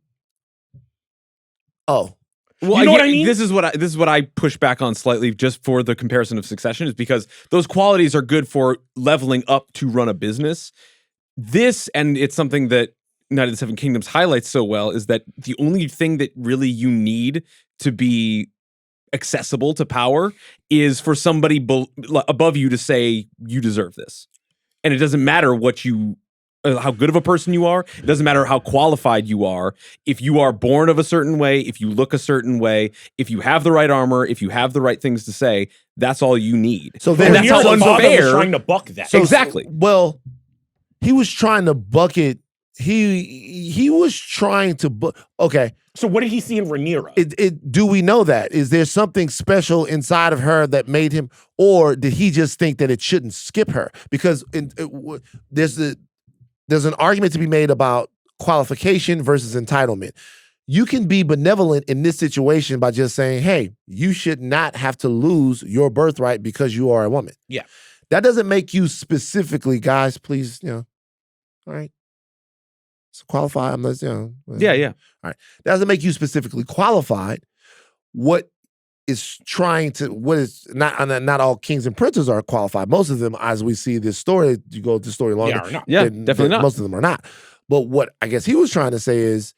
Well, You know what I mean? This is what I push back on slightly, just for the comparison of Succession, is because those qualities are good for leveling up to run a business. This, and it's something that Knight of the Seven Kingdoms highlights so well, is that the only thing that really you need to be accessible to power is for somebody above you to say you deserve this, and it doesn't matter how good of a person you are. It doesn't matter how qualified you are. If you are born of a certain way, if you look a certain way, if you have the right armor, if you have the right things to say, that's all you need. So But then that's how Rhaenyra's father was unfair. trying to buck that. So- Exactly. Well, he was trying to bucket. He was trying to okay. So what did he see in Rhaenyra? Do we know that? Is there something special inside of her that made him, or did he just think that it shouldn't skip her? Because there's an argument to be made about qualification versus entitlement. You can be benevolent in this situation by just saying, hey, you should not have to lose your birthright because you are a woman. Yeah. That doesn't make you specifically, guys, please, all right. So qualify. I'm not, Yeah. All right. That doesn't make you specifically qualified. What is not all kings and princes are qualified. Most of them, as we see this story, you go to the story longer. Yeah, or not. Yeah, definitely not. Most of them are not. But what I guess he was trying to say is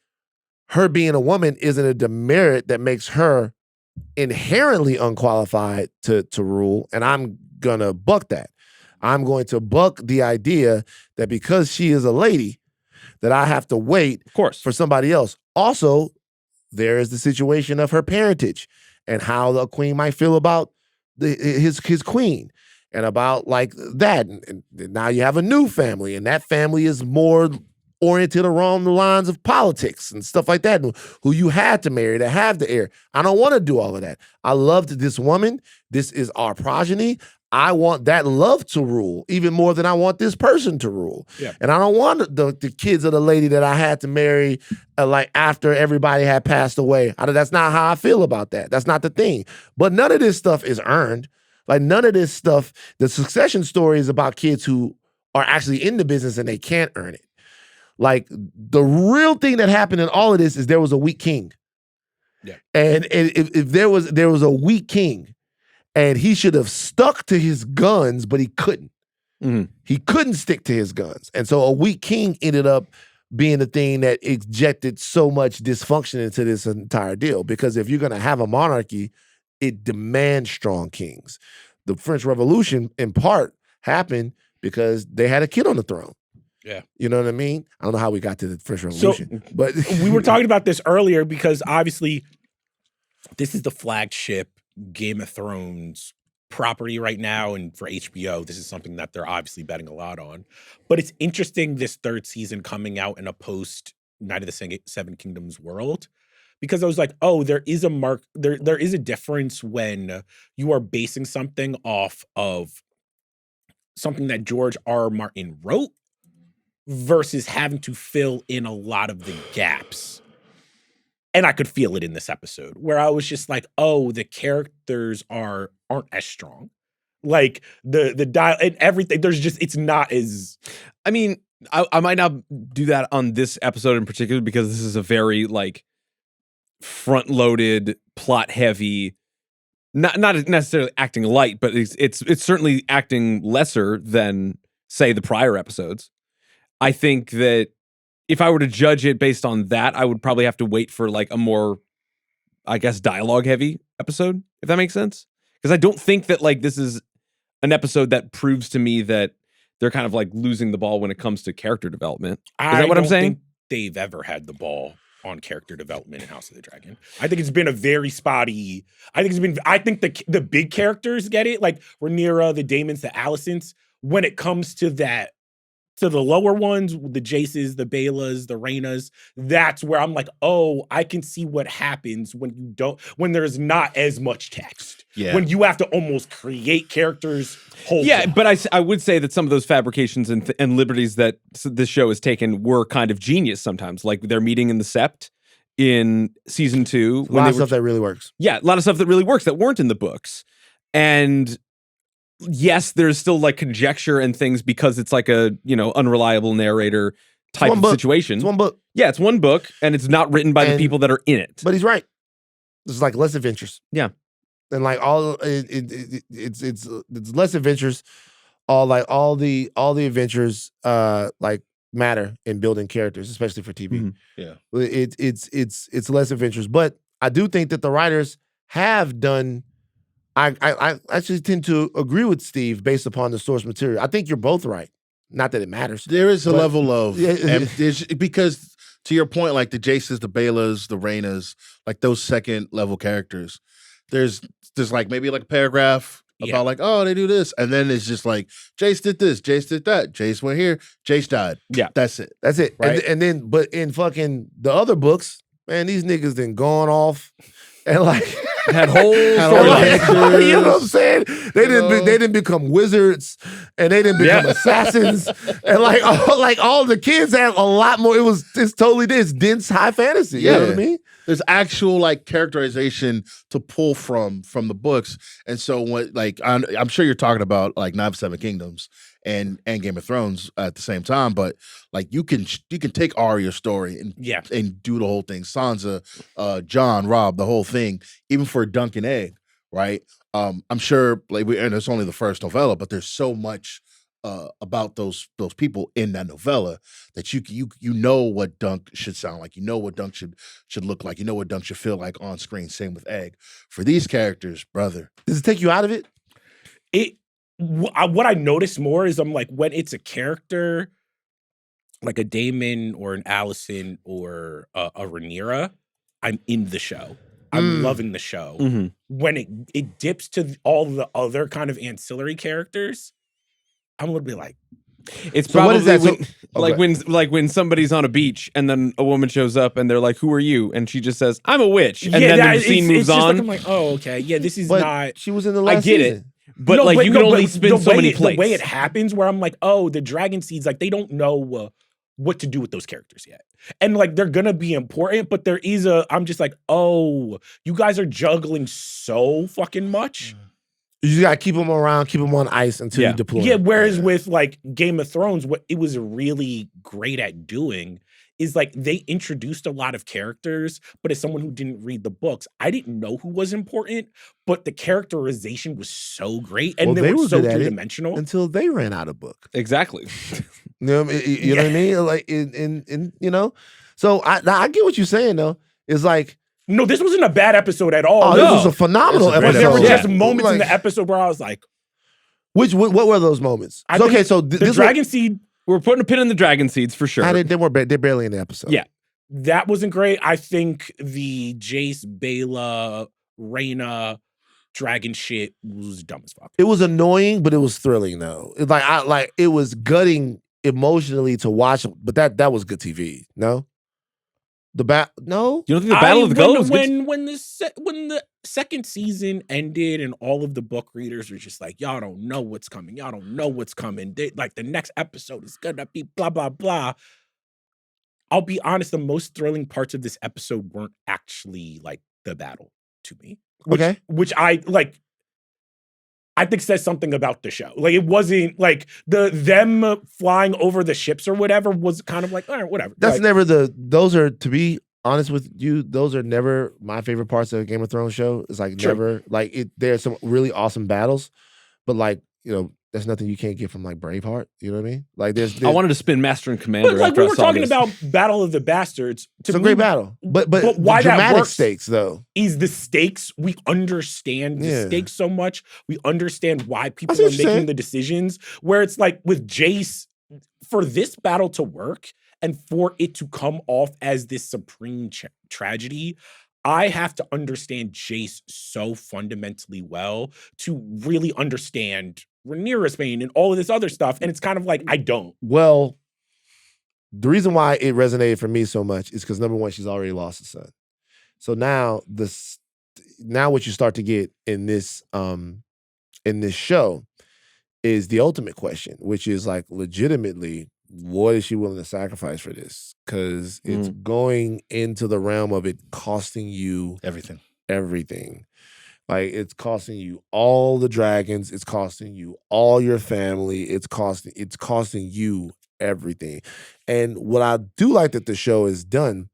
her being a woman isn't a demerit that makes her inherently unqualified to rule. And I'm going to buck that. I'm going to buck the idea that because she is a lady, that I have to wait Of course. for somebody else. Also, there is the situation of her parentage. and how the queen might feel about his queen, and about like that. And now you have a new family, and that family is more oriented around the lines of politics and stuff like that, and who you had to marry to have the heir. I don't want to do all of that. I loved this woman. This is our progeny. I want that love to rule even more than I want this person to rule. Yeah. And I don't want the kids of the lady that I had to marry like after everybody had passed away. That's not how I feel about that. That's not the thing. But none of this stuff is earned. Like none of this stuff, the succession story is about kids who are actually in the business and they can't earn it. Like the real thing that happened in all of this is there was a weak king. Yeah. And if there was a weak king, and he should have stuck to his guns, but he couldn't. Mm-hmm. He couldn't stick to his guns. And so a weak king ended up being the thing that injected so much dysfunction into this entire deal. Because if you're going to have a monarchy, it demands strong kings. The French Revolution, in part, happened because they had a kid on the throne. Yeah. You know what I mean? I don't know how we got to the French Revolution. But we were talking about this earlier because obviously this is the flagship Game of Thrones property right now, and for HBO, this is something that they're obviously betting a lot on. But it's interesting this third season coming out in a post Night of the Seven Kingdoms world, because I was like, oh, there is a difference when you are basing something off of something that George R. Martin wrote versus having to fill in a lot of the gaps. And I could feel it in this episode where I was just like, oh, the characters aren't as strong. Like the dial and everything, it's not as. I mean, I might not do that on this episode in particular because this is a very like front-loaded, plot-heavy, not necessarily acting light, but it's certainly acting lesser than, say, the prior episodes. I think that if I were to judge it based on that, I would probably have to wait for like a more, I guess, dialogue-heavy episode, if that makes sense. Because I don't think that like this is an episode that proves to me that they're kind of like losing the ball when it comes to character development. Is that what I'm saying? I don't think they've ever had the ball on character development in House of the Dragon. I think it's been a very spotty. I think the big characters get it, like Rhaenyra, the Daemons, the Alicents. When it comes to that, to the lower ones, the Jaces, the Baelas, the Rhaenas, that's where I'm like, oh, I can see what happens when there's not as much text. Yeah. When you have to almost create characters whole. Yeah, but I would say that some of those fabrications and liberties that this show has taken were kind of genius sometimes. Like their meeting in the Sept in season 2. A lot of stuff that really works. Yeah, a lot of stuff that really works that weren't in the books. And yes, there's still like conjecture and things because it's like a, unreliable narrator type of situation. It's one book. Yeah, it's one book and it's not written by the people that are in it. But he's right. There's like less adventures. Yeah. And like it's less adventures. All the adventures like matter in building characters, especially for TV. Mm-hmm. Yeah. It's less adventures. But I do think that the writers have done. I actually tend to agree with Steve based upon the source material. I think you're both right. Not that it matters. There is a level of because to your point, like the Jaces, the Baelas, the Rhaenas, like those second level characters, there's like maybe like a paragraph about like, oh, they do this, and then it's just like Jace did this, Jace did that, Jace went here, Jace died. Yeah, that's it. Right? And then, but in fucking the other books, man, these niggas then gone off and like. Had whole storylines. You know what I'm saying? They didn't become wizards and they didn't become assassins. And like all the kids had a lot more. It's totally this dense high fantasy. You know what I mean? There's actual like characterization to pull from the books. And so what like I'm sure you're talking about like Knives of Seven Kingdoms and Game of Thrones at the same time, but like you can take Arya's story and do the whole thing. Sansa, Jon, Robb, the whole thing, even for Dunk and Egg, right? I'm sure like and it's only the first novella, but there's so much about those people in that novella that you know what Dunk should sound like, you know what Dunk should look like, you know what Dunk should feel like on screen. Same with Egg. For these characters, brother, does it take you out of it? What I notice more is I'm like when it's a character like a Daemon or an Alicent or a Rhaenyra, I'm in the show. I'm loving the show. Mhm. When it dips to all the other kind of ancillary characters, I'm a little bit like, It's So what probably is that? when, Okay. when somebody's on a beach and then a woman shows up and they're like, "Who are you?" and she just says, "I'm a witch," and then the scene moves just on. Like, I'm like, oh, okay, yeah, this is But not. she was in the I last get season. it, but like you can only spin so many plates. The way it happens, where I'm like, oh, the dragon seeds, like they don't know what to do with those characters yet, and like they're gonna be important, but there is I'm just like, oh, you guys are juggling so fucking much. You just gotta keep them around, keep them on ice until Yeah. you deploy. Yeah, whereas with like Game of Thrones, what it was really great at doing is like they introduced a lot of characters, but as someone who didn't read the books, I didn't know who was important, but the characterization was so great and Well, they were so good at it three-dimensional. until they ran out of book. Exactly. You know what I mean? Like in you know. So I get what you're saying though. It's like, No, this wasn't a bad episode at all. oh, No. this was a phenomenal It's a great But there were episode. just moments in the episode where I was like, What were those moments? I Okay, think so the this dragon seed, We're putting a pin in the dragon seeds for sure. they're barely in the episode. Yeah. that wasn't great. I think the Jace, Bela, Rhaena, dragon shit was dumb as fuck. It was annoying, but it was thrilling though. It's like it was gutting emotionally to watch, but that was good TV. No, no. You don't think the Battle of the Gullet was good? when the second season ended and all of the book readers were just like, y'all don't know what's coming. Y'all don't know what's coming. Like the next episode is gonna be blah blah blah. I'll be honest, the most thrilling parts of this episode weren't actually like the battle to me. Which I like. I think says something about the show. Like it wasn't like them flying over the ships or whatever was kind of like, all right, whatever. That's like, never those are, to be honest with you, those are never my favorite parts of a Game of Thrones show. It's like True. never like it. There's some really awesome battles, but like, you know, that's nothing you can't get from like Braveheart. You know what I mean? Like there's I wanted to spin Master and Commander. But like after we I were saw talking this. about Battle of the Bastards. it's a great battle, but why the that dramatic works stakes though. is the stakes. We understand the Yeah. stakes so much. We understand why people see are what you're making saying. the decisions. Where it's like with Jace, for this battle to work and for it to come off as this supreme tragedy, I have to understand Jace so fundamentally well to really understand Rhaenyra's pain and all of this other stuff. And it's kind of like, I don't. Well, the reason why it resonated for me so much is because number one, she's already lost a son. So now what you start to get in this show is the ultimate question, which is like legitimately, what is she willing to sacrifice for this? Because it's going into the realm of it costing you everything. Like it's costing you all the dragons. It's costing you all your family. It's costing you everything. And what I do like that the show has done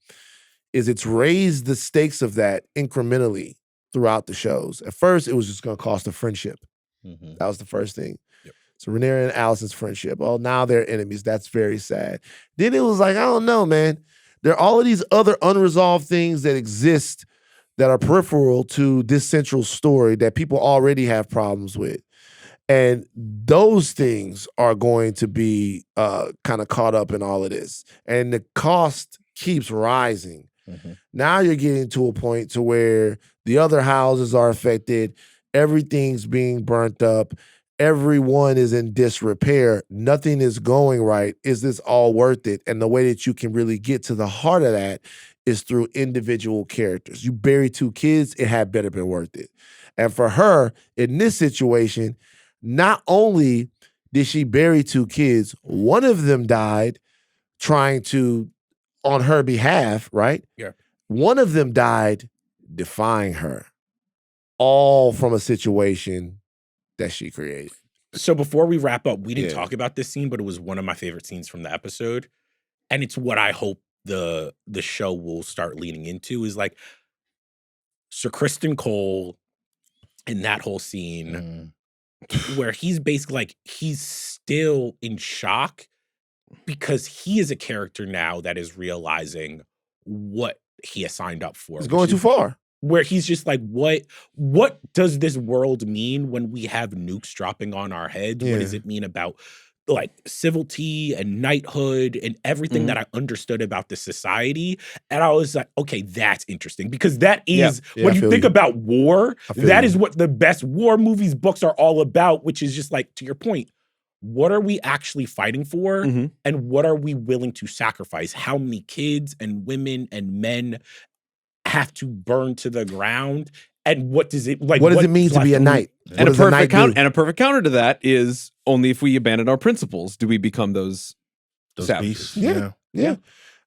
is it's raised the stakes of that incrementally throughout the shows. At first, it was just going to cost a friendship. Mm-hmm. That was the first thing. Yep. So Rhaenyra and Alicent's friendship. Oh, now they're enemies. That's very sad. Then it was like, I don't know, man. There are all of these other unresolved things that exist that are peripheral to this central story that people already have problems with. And those things are going to be kind of caught up in all of this. And the cost keeps rising. Mm-hmm. Now you're getting to a point to where the other houses are affected. Everything's being burnt up. Everyone is in disrepair. Nothing is going right. Is this all worth it? And the way that you can really get to the heart of that is through individual characters. You bury 2 kids, it had better been worth it. And for her, in this situation, not only did she bury 2 kids, one of them died trying to, on her behalf, right? Yeah. One of them died defying her, all from a situation that she created. So before we wrap up, we didn't talk about this scene, but it was one of my favorite scenes from the episode. And it's what I hope the show will start leaning into is like Sir Criston Cole in that whole scene where he's basically like, he's still in shock because he is a character now that is realizing what he has signed up for. It's going too far. Where he's just like, what does this world mean when we have nukes dropping on our heads? Yeah. What does it mean about like civility and knighthood and everything that I understood about the society. And I was like, okay, that's interesting because that is, when you think about war, that is what the best war movies, books are all about, which is just like, to your point, what are we actually fighting for? And what are we willing to sacrifice? How many kids and women and men have to burn to the ground? And what does it like? What does it mean to be a knight? And a perfect counter to that is only if we abandon our principles do we become those beasts. Yeah.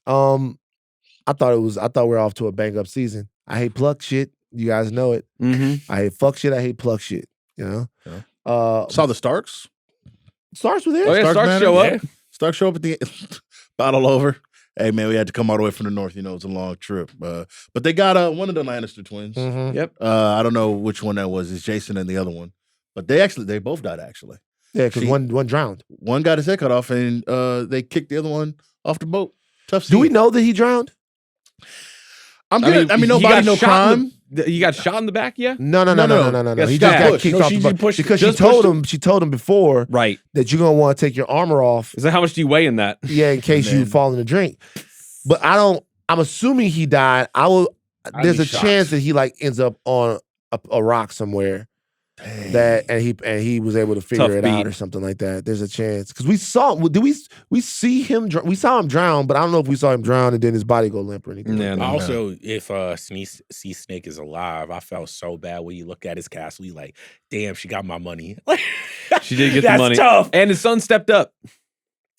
I thought we were off to a bang up season. I hate pluck shit. You guys know it. I hate fuck shit. I hate pluck shit. You know. Saw the Starks. Starks were there. Oh yeah, Starks show up. Starks show up at the end. Bottle over. Hey man, we had to come all the way from the north. You know, it's a long trip. But they got one of the Lannister twins. Yep. I don't know which one that was. It's Jason and the other one. But they both died actually. Yeah, because one drowned. One got his head cut off, and they kicked the other one off the boat. Tough scene. Do we know that he drowned? I mean, nobody no crime. You got shot in the back, yeah? No. He just got kicked off the boat because she told him before, right, that you're gonna want to take your armor off. Is that how much do you weigh in that? Yeah, in case you fall in the drink. But I'm assuming he died. There's a chance that he like ends up on a rock somewhere. Dang. And he was able to figure it out or something like that. There's a chance because we saw. We see him? We saw him drown, but I don't know if we saw him drown and then his body go limp or anything. Yeah, also, if Sea Snake is alive, I felt so bad when you look at his castle. You like, damn, she got my money. She did get the money. Tough. And his son stepped up.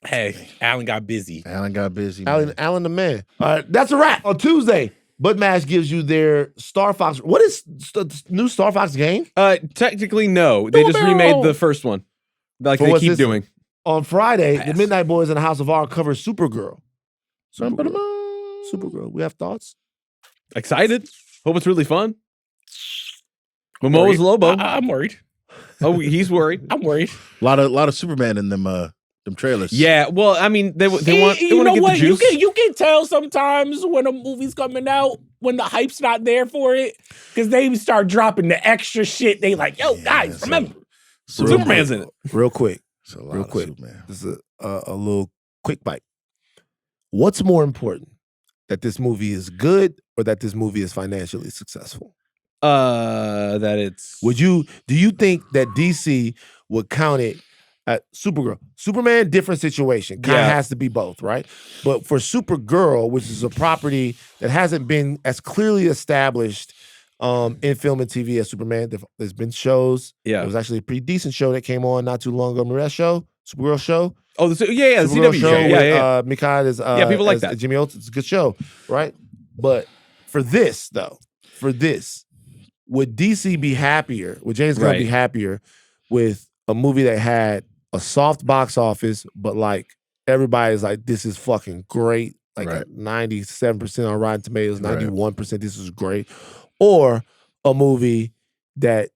Hey, Alan got busy. Alan the man. All right, that's a wrap on Tuesday. Budmash gives you their Star Fox. What is the new Star Fox game? Technically, no. They just remade the first one. Like they keep doing. On Friday, the Midnight Boys in the House of R cover Supergirl. Supergirl. We have thoughts? Excited. Hope it's really fun. Momoa's Lobo. I'm worried. Oh, he's worried. I'm worried. A lot of Superman in them trailers. Yeah, well, I mean, they want to get the juice. You can tell sometimes when a movie's coming out when the hype's not there for it because they start dropping the extra shit. They like, yo, guys, remember, Superman's in it. Real quick. Superman. This is a little quick bite. What's more important, that this movie is good or that this movie is financially successful? That it's. Do you think that DC would count it? Supergirl. Superman, different situation. Kind of has to be both, right? But for Supergirl, which is a property that hasn't been as clearly established in film and TV as Superman, there's been shows. Yeah. There was actually a pretty decent show that came on not too long ago. Remember that show? Supergirl show? Oh, the CW show. Yeah. Mikad is people like that. Jimmy Olsen. It's a good show, right? But for this, would DC be happier? Would James Gunn be happier with a movie that had a soft box office, but like everybody's like, this is fucking great. Like 97% on Rotten Tomatoes, 91%, this is great. Or a movie that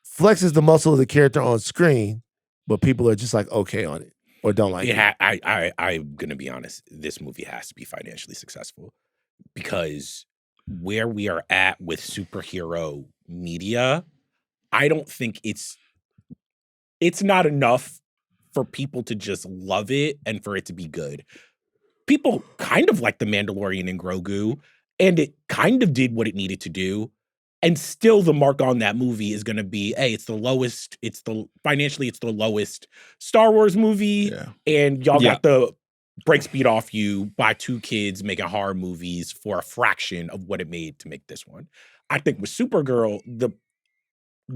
flexes the muscle of the character on screen, but people are just like okay on it or don't like it. I'm gonna be honest. This movie has to be financially successful because where we are at with superhero media, I don't think it's not enough for people to just love it and for it to be good. People kind of like The Mandalorian and Grogu, and it kind of did what it needed to do. And still the mark on that movie is going to be, hey, financially it's the lowest Star Wars movie. Yeah. And y'all got the break speed off you by two kids making horror movies for a fraction of what it made to make this one. I think with Supergirl, the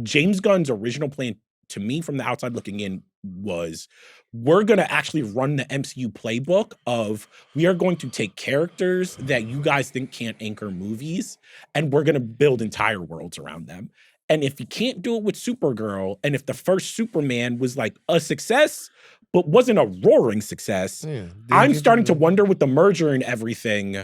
James Gunn's original plan to me from the outside looking in was we're going to actually run the MCU playbook of we are going to take characters that you guys think can't anchor movies and we're going to build entire worlds around them. And if you can't do it with Supergirl, and if the first Superman was like a success, but wasn't a roaring success, I'm starting to wonder with the merger and everything,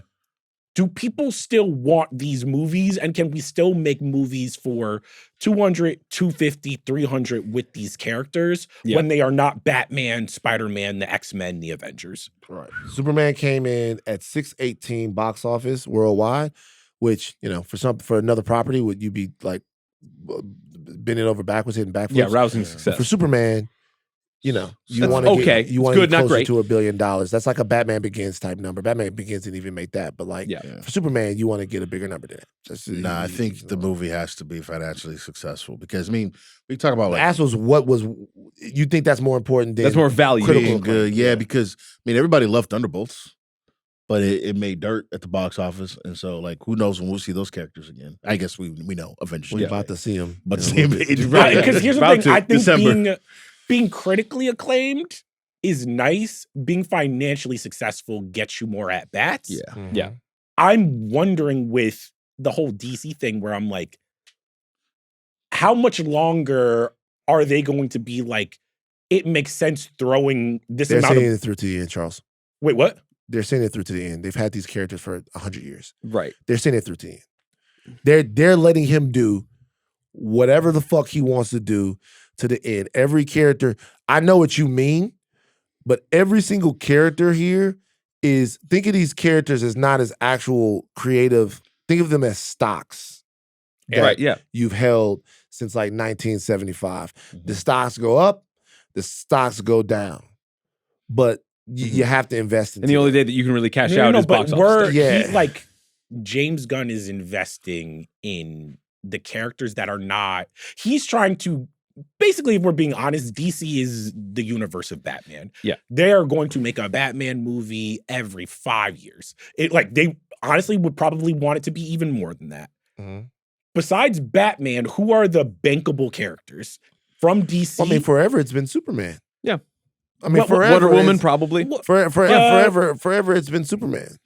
do people still want these movies? And can we still make movies for 200, 250, 300 with these characters when they are not Batman, Spider-Man, the X-Men, the Avengers? Right. Superman came in at 618 box office worldwide, which, you know, for another property, would you be like bending over backwards, hitting backflips? Yeah, rousing success. For Superman, you know, you That's want to okay. you It's want to good, get not closer great. to $1 billion. That's like a Batman Begins type number. Batman Begins didn't even make that, but like Yeah. for Superman, you want to get a bigger number than that. Nah, I think the movie has to be financially successful because I mean, we talk about like ask was what was you think that's more important than That's more value. critical being acclaim? good. Yeah, because I mean, everybody loved Thunderbolts, but it made dirt at the box office, and so like, who knows when we'll see those characters again? I guess we know eventually. We're about to see him. But Right. Because here's the About thing: to, I think December. being critically acclaimed is nice. Being financially successful gets you more at bats. Yeah. Yeah. I'm wondering with the whole DC thing where I'm like, how much longer are they going to be like, it makes sense throwing this They're amount seeing of. it through to the end, Charles. Wait, what? They're seeing it through to the end. They've had these characters for 100 years. Right. They're seeing it through to the end. They're letting him do whatever the fuck he wants to do to the end. Every character, I know what you mean, but every single character here is, think of these characters as not as actual creative, think of them as stocks that Right. Yeah. you've held since like 1975. The stocks go up, the stocks go down. But you have to invest in And the only day that you can really cash No, out no, is but box we're office. Yeah. he's like James Gunn is investing in the characters that are not. He's trying to basically, if we're being honest, DC is the universe of Batman. Yeah. They are going to make a Batman movie every 5 years. They honestly would probably want it to be even more than that. Mhm. Besides Batman, who are the bankable characters from DC? I mean, forever it's been Superman. Yeah. I mean, What- forever. Wonder Woman, it's- probably. Forever it's been Superman.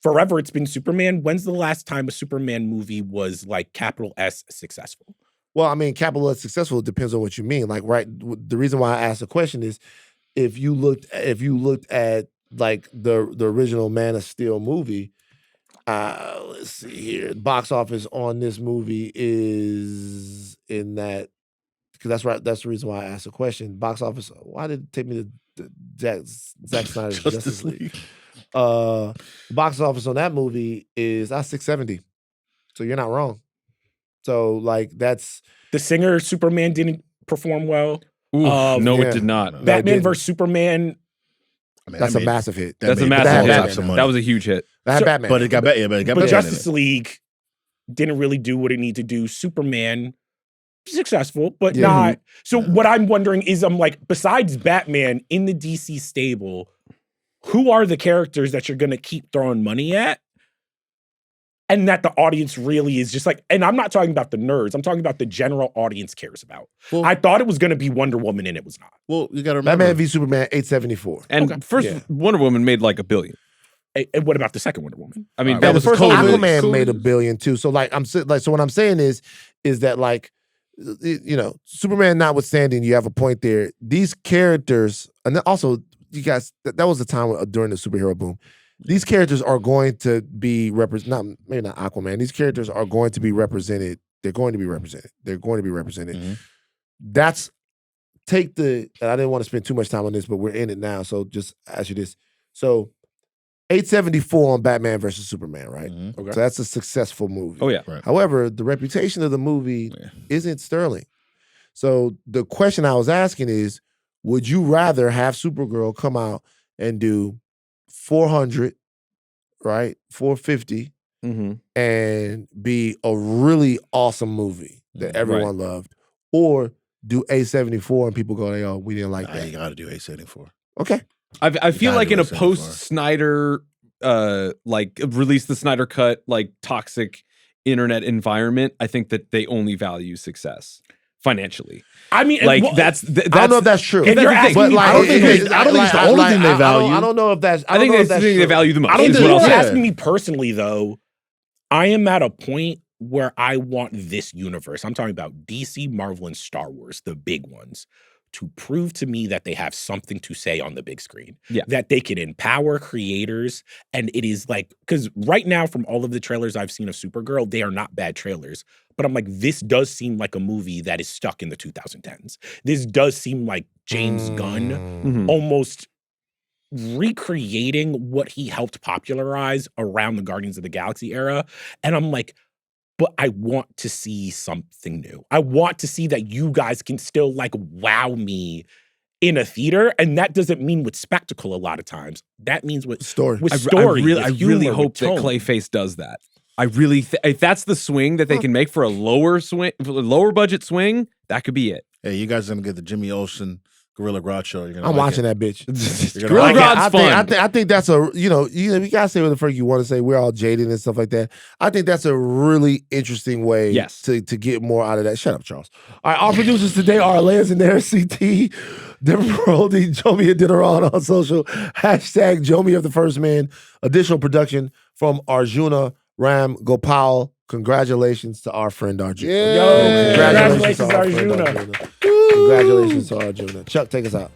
Forever it's been Superman. When's the last time a Superman movie was like capital S successful? Well, I mean, capital S successful depends on what you mean. Like, right? The reason why I asked the question is, if you looked at like the original Man of Steel movie, let's see here, box office on this movie is in that, because that's right. That's the reason why I asked the question. Box office. Why did it take me to Zack Snyder's Justice League? Box office on that movie is 670. So you're not wrong. So like that's The Singer Superman didn't perform well. Ooh, no, yeah. it did not. No, it Batman didn't. vs Superman. I mean, that's that a made- massive hit. that That's a made massive all all hit. types of money. That was a huge hit. That had So- Batman. But it got better. But it got But better. Justice League didn't really do what it needed to do. Superman, successful, but Yeah. not. So Yeah. what I'm wondering is, I'm like, besides Batman in the DC stable, who are the characters that you're going to keep throwing money at? And that the audience really is just like, and I'm not talking about the nerds. I'm talking about the general audience cares about. Well- I thought it was going to be Wonder Woman and it was not. Well, you got to remember. Batman v Superman 874. And Okay. first, Yeah. Wonder Woman made like $1 billion. And what about the second Wonder Woman? I mean, Right, that well, was the first COVID. one- Aquaman made $1 billion too. So like so what I'm saying is that like, you know, Superman notwithstanding, you have a point there. These characters, and then also you guys, that was the time during the superhero boom. These characters are going to be maybe not Aquaman. These characters are going to be represented. They're going to be represented. They're going to be represented. Mhm. That's and I didn't want to spend too much time on this, but we're in it now. So just ask you this. So 874 on Batman versus Superman, right? Mhm. Okay. So that's a successful movie. Oh, yeah. Right. However, the reputation of the movie Yeah. isn't sterling. So the question I was asking is, would you rather have Supergirl come out and do 400, right? 450 Mm-hmm. and be a really awesome movie that Mhm. everyone loved, or do 874 and people go, "Oh, we didn't like Nah, that." you got to do 874. Okay. I feel gotta like do in a it so far. post Snyder, like release the Snyder cut, like toxic internet environment, I think that they only value success financially. I mean, Like well, that's I don't know if that's true. If you're that's the thing. asking me- I don't think it's the only thing they value. I don't know if that's. I think know if that's the thing they true. value the most. I don't is think what I'll you're say. Yeah. asking me personally, though. I am at a point where I want this universe. I'm talking about DC, Marvel, and Star Wars, the big ones, to prove to me that they have something to say on the big screen. Yeah. That they can empower creators. And it is like, because right now, from all of the trailers I've seen of Supergirl, they are not bad trailers. But I'm like, this does seem like a movie that is stuck in the 2010s. This does seem like James Gunn Mhm. almost recreating what he helped popularize around the Guardians of the Galaxy era. And I'm like, but I want to see something new. I want to see that you guys can still like wow me in a theater, and that doesn't mean with spectacle a lot of times. That means with Story. with I story. really, with I really humor, hope with that tone. Clayface does that. I really, if that's the swing that they can make for a lower swing, for a lower budget swing, that could be it. Hey, you guys are gonna get the Jimmy Olsen Gorilla Grodd show. You're gonna I'm like watching it. that bitch. You're gonna Gorilla like it. Grodd's fun. I think that's a you gotta say what the fuck you want to say. We're all jaded and stuff like that. I think that's a really interesting way Yes. to get more out of that. Shut up, Charles. All right, our producers today are Aleya, Zenieris, CT, Devon, Baroldi, Jomi, Adeniran on social. Hashtag Jomi of the First Man. Additional production from Arjuna, Ramgopowell. Congratulations to our friend Arjuna. Yeah. Congratulations, to our friend Arjuna. Congratulations to Arjuna. Chuck, take us out.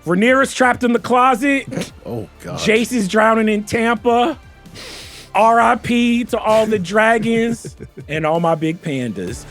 Rhaenyra's trapped in the closet. Oh God. Jace is drowning in Tampa. R.I.P. to all the dragons and all my big pandas.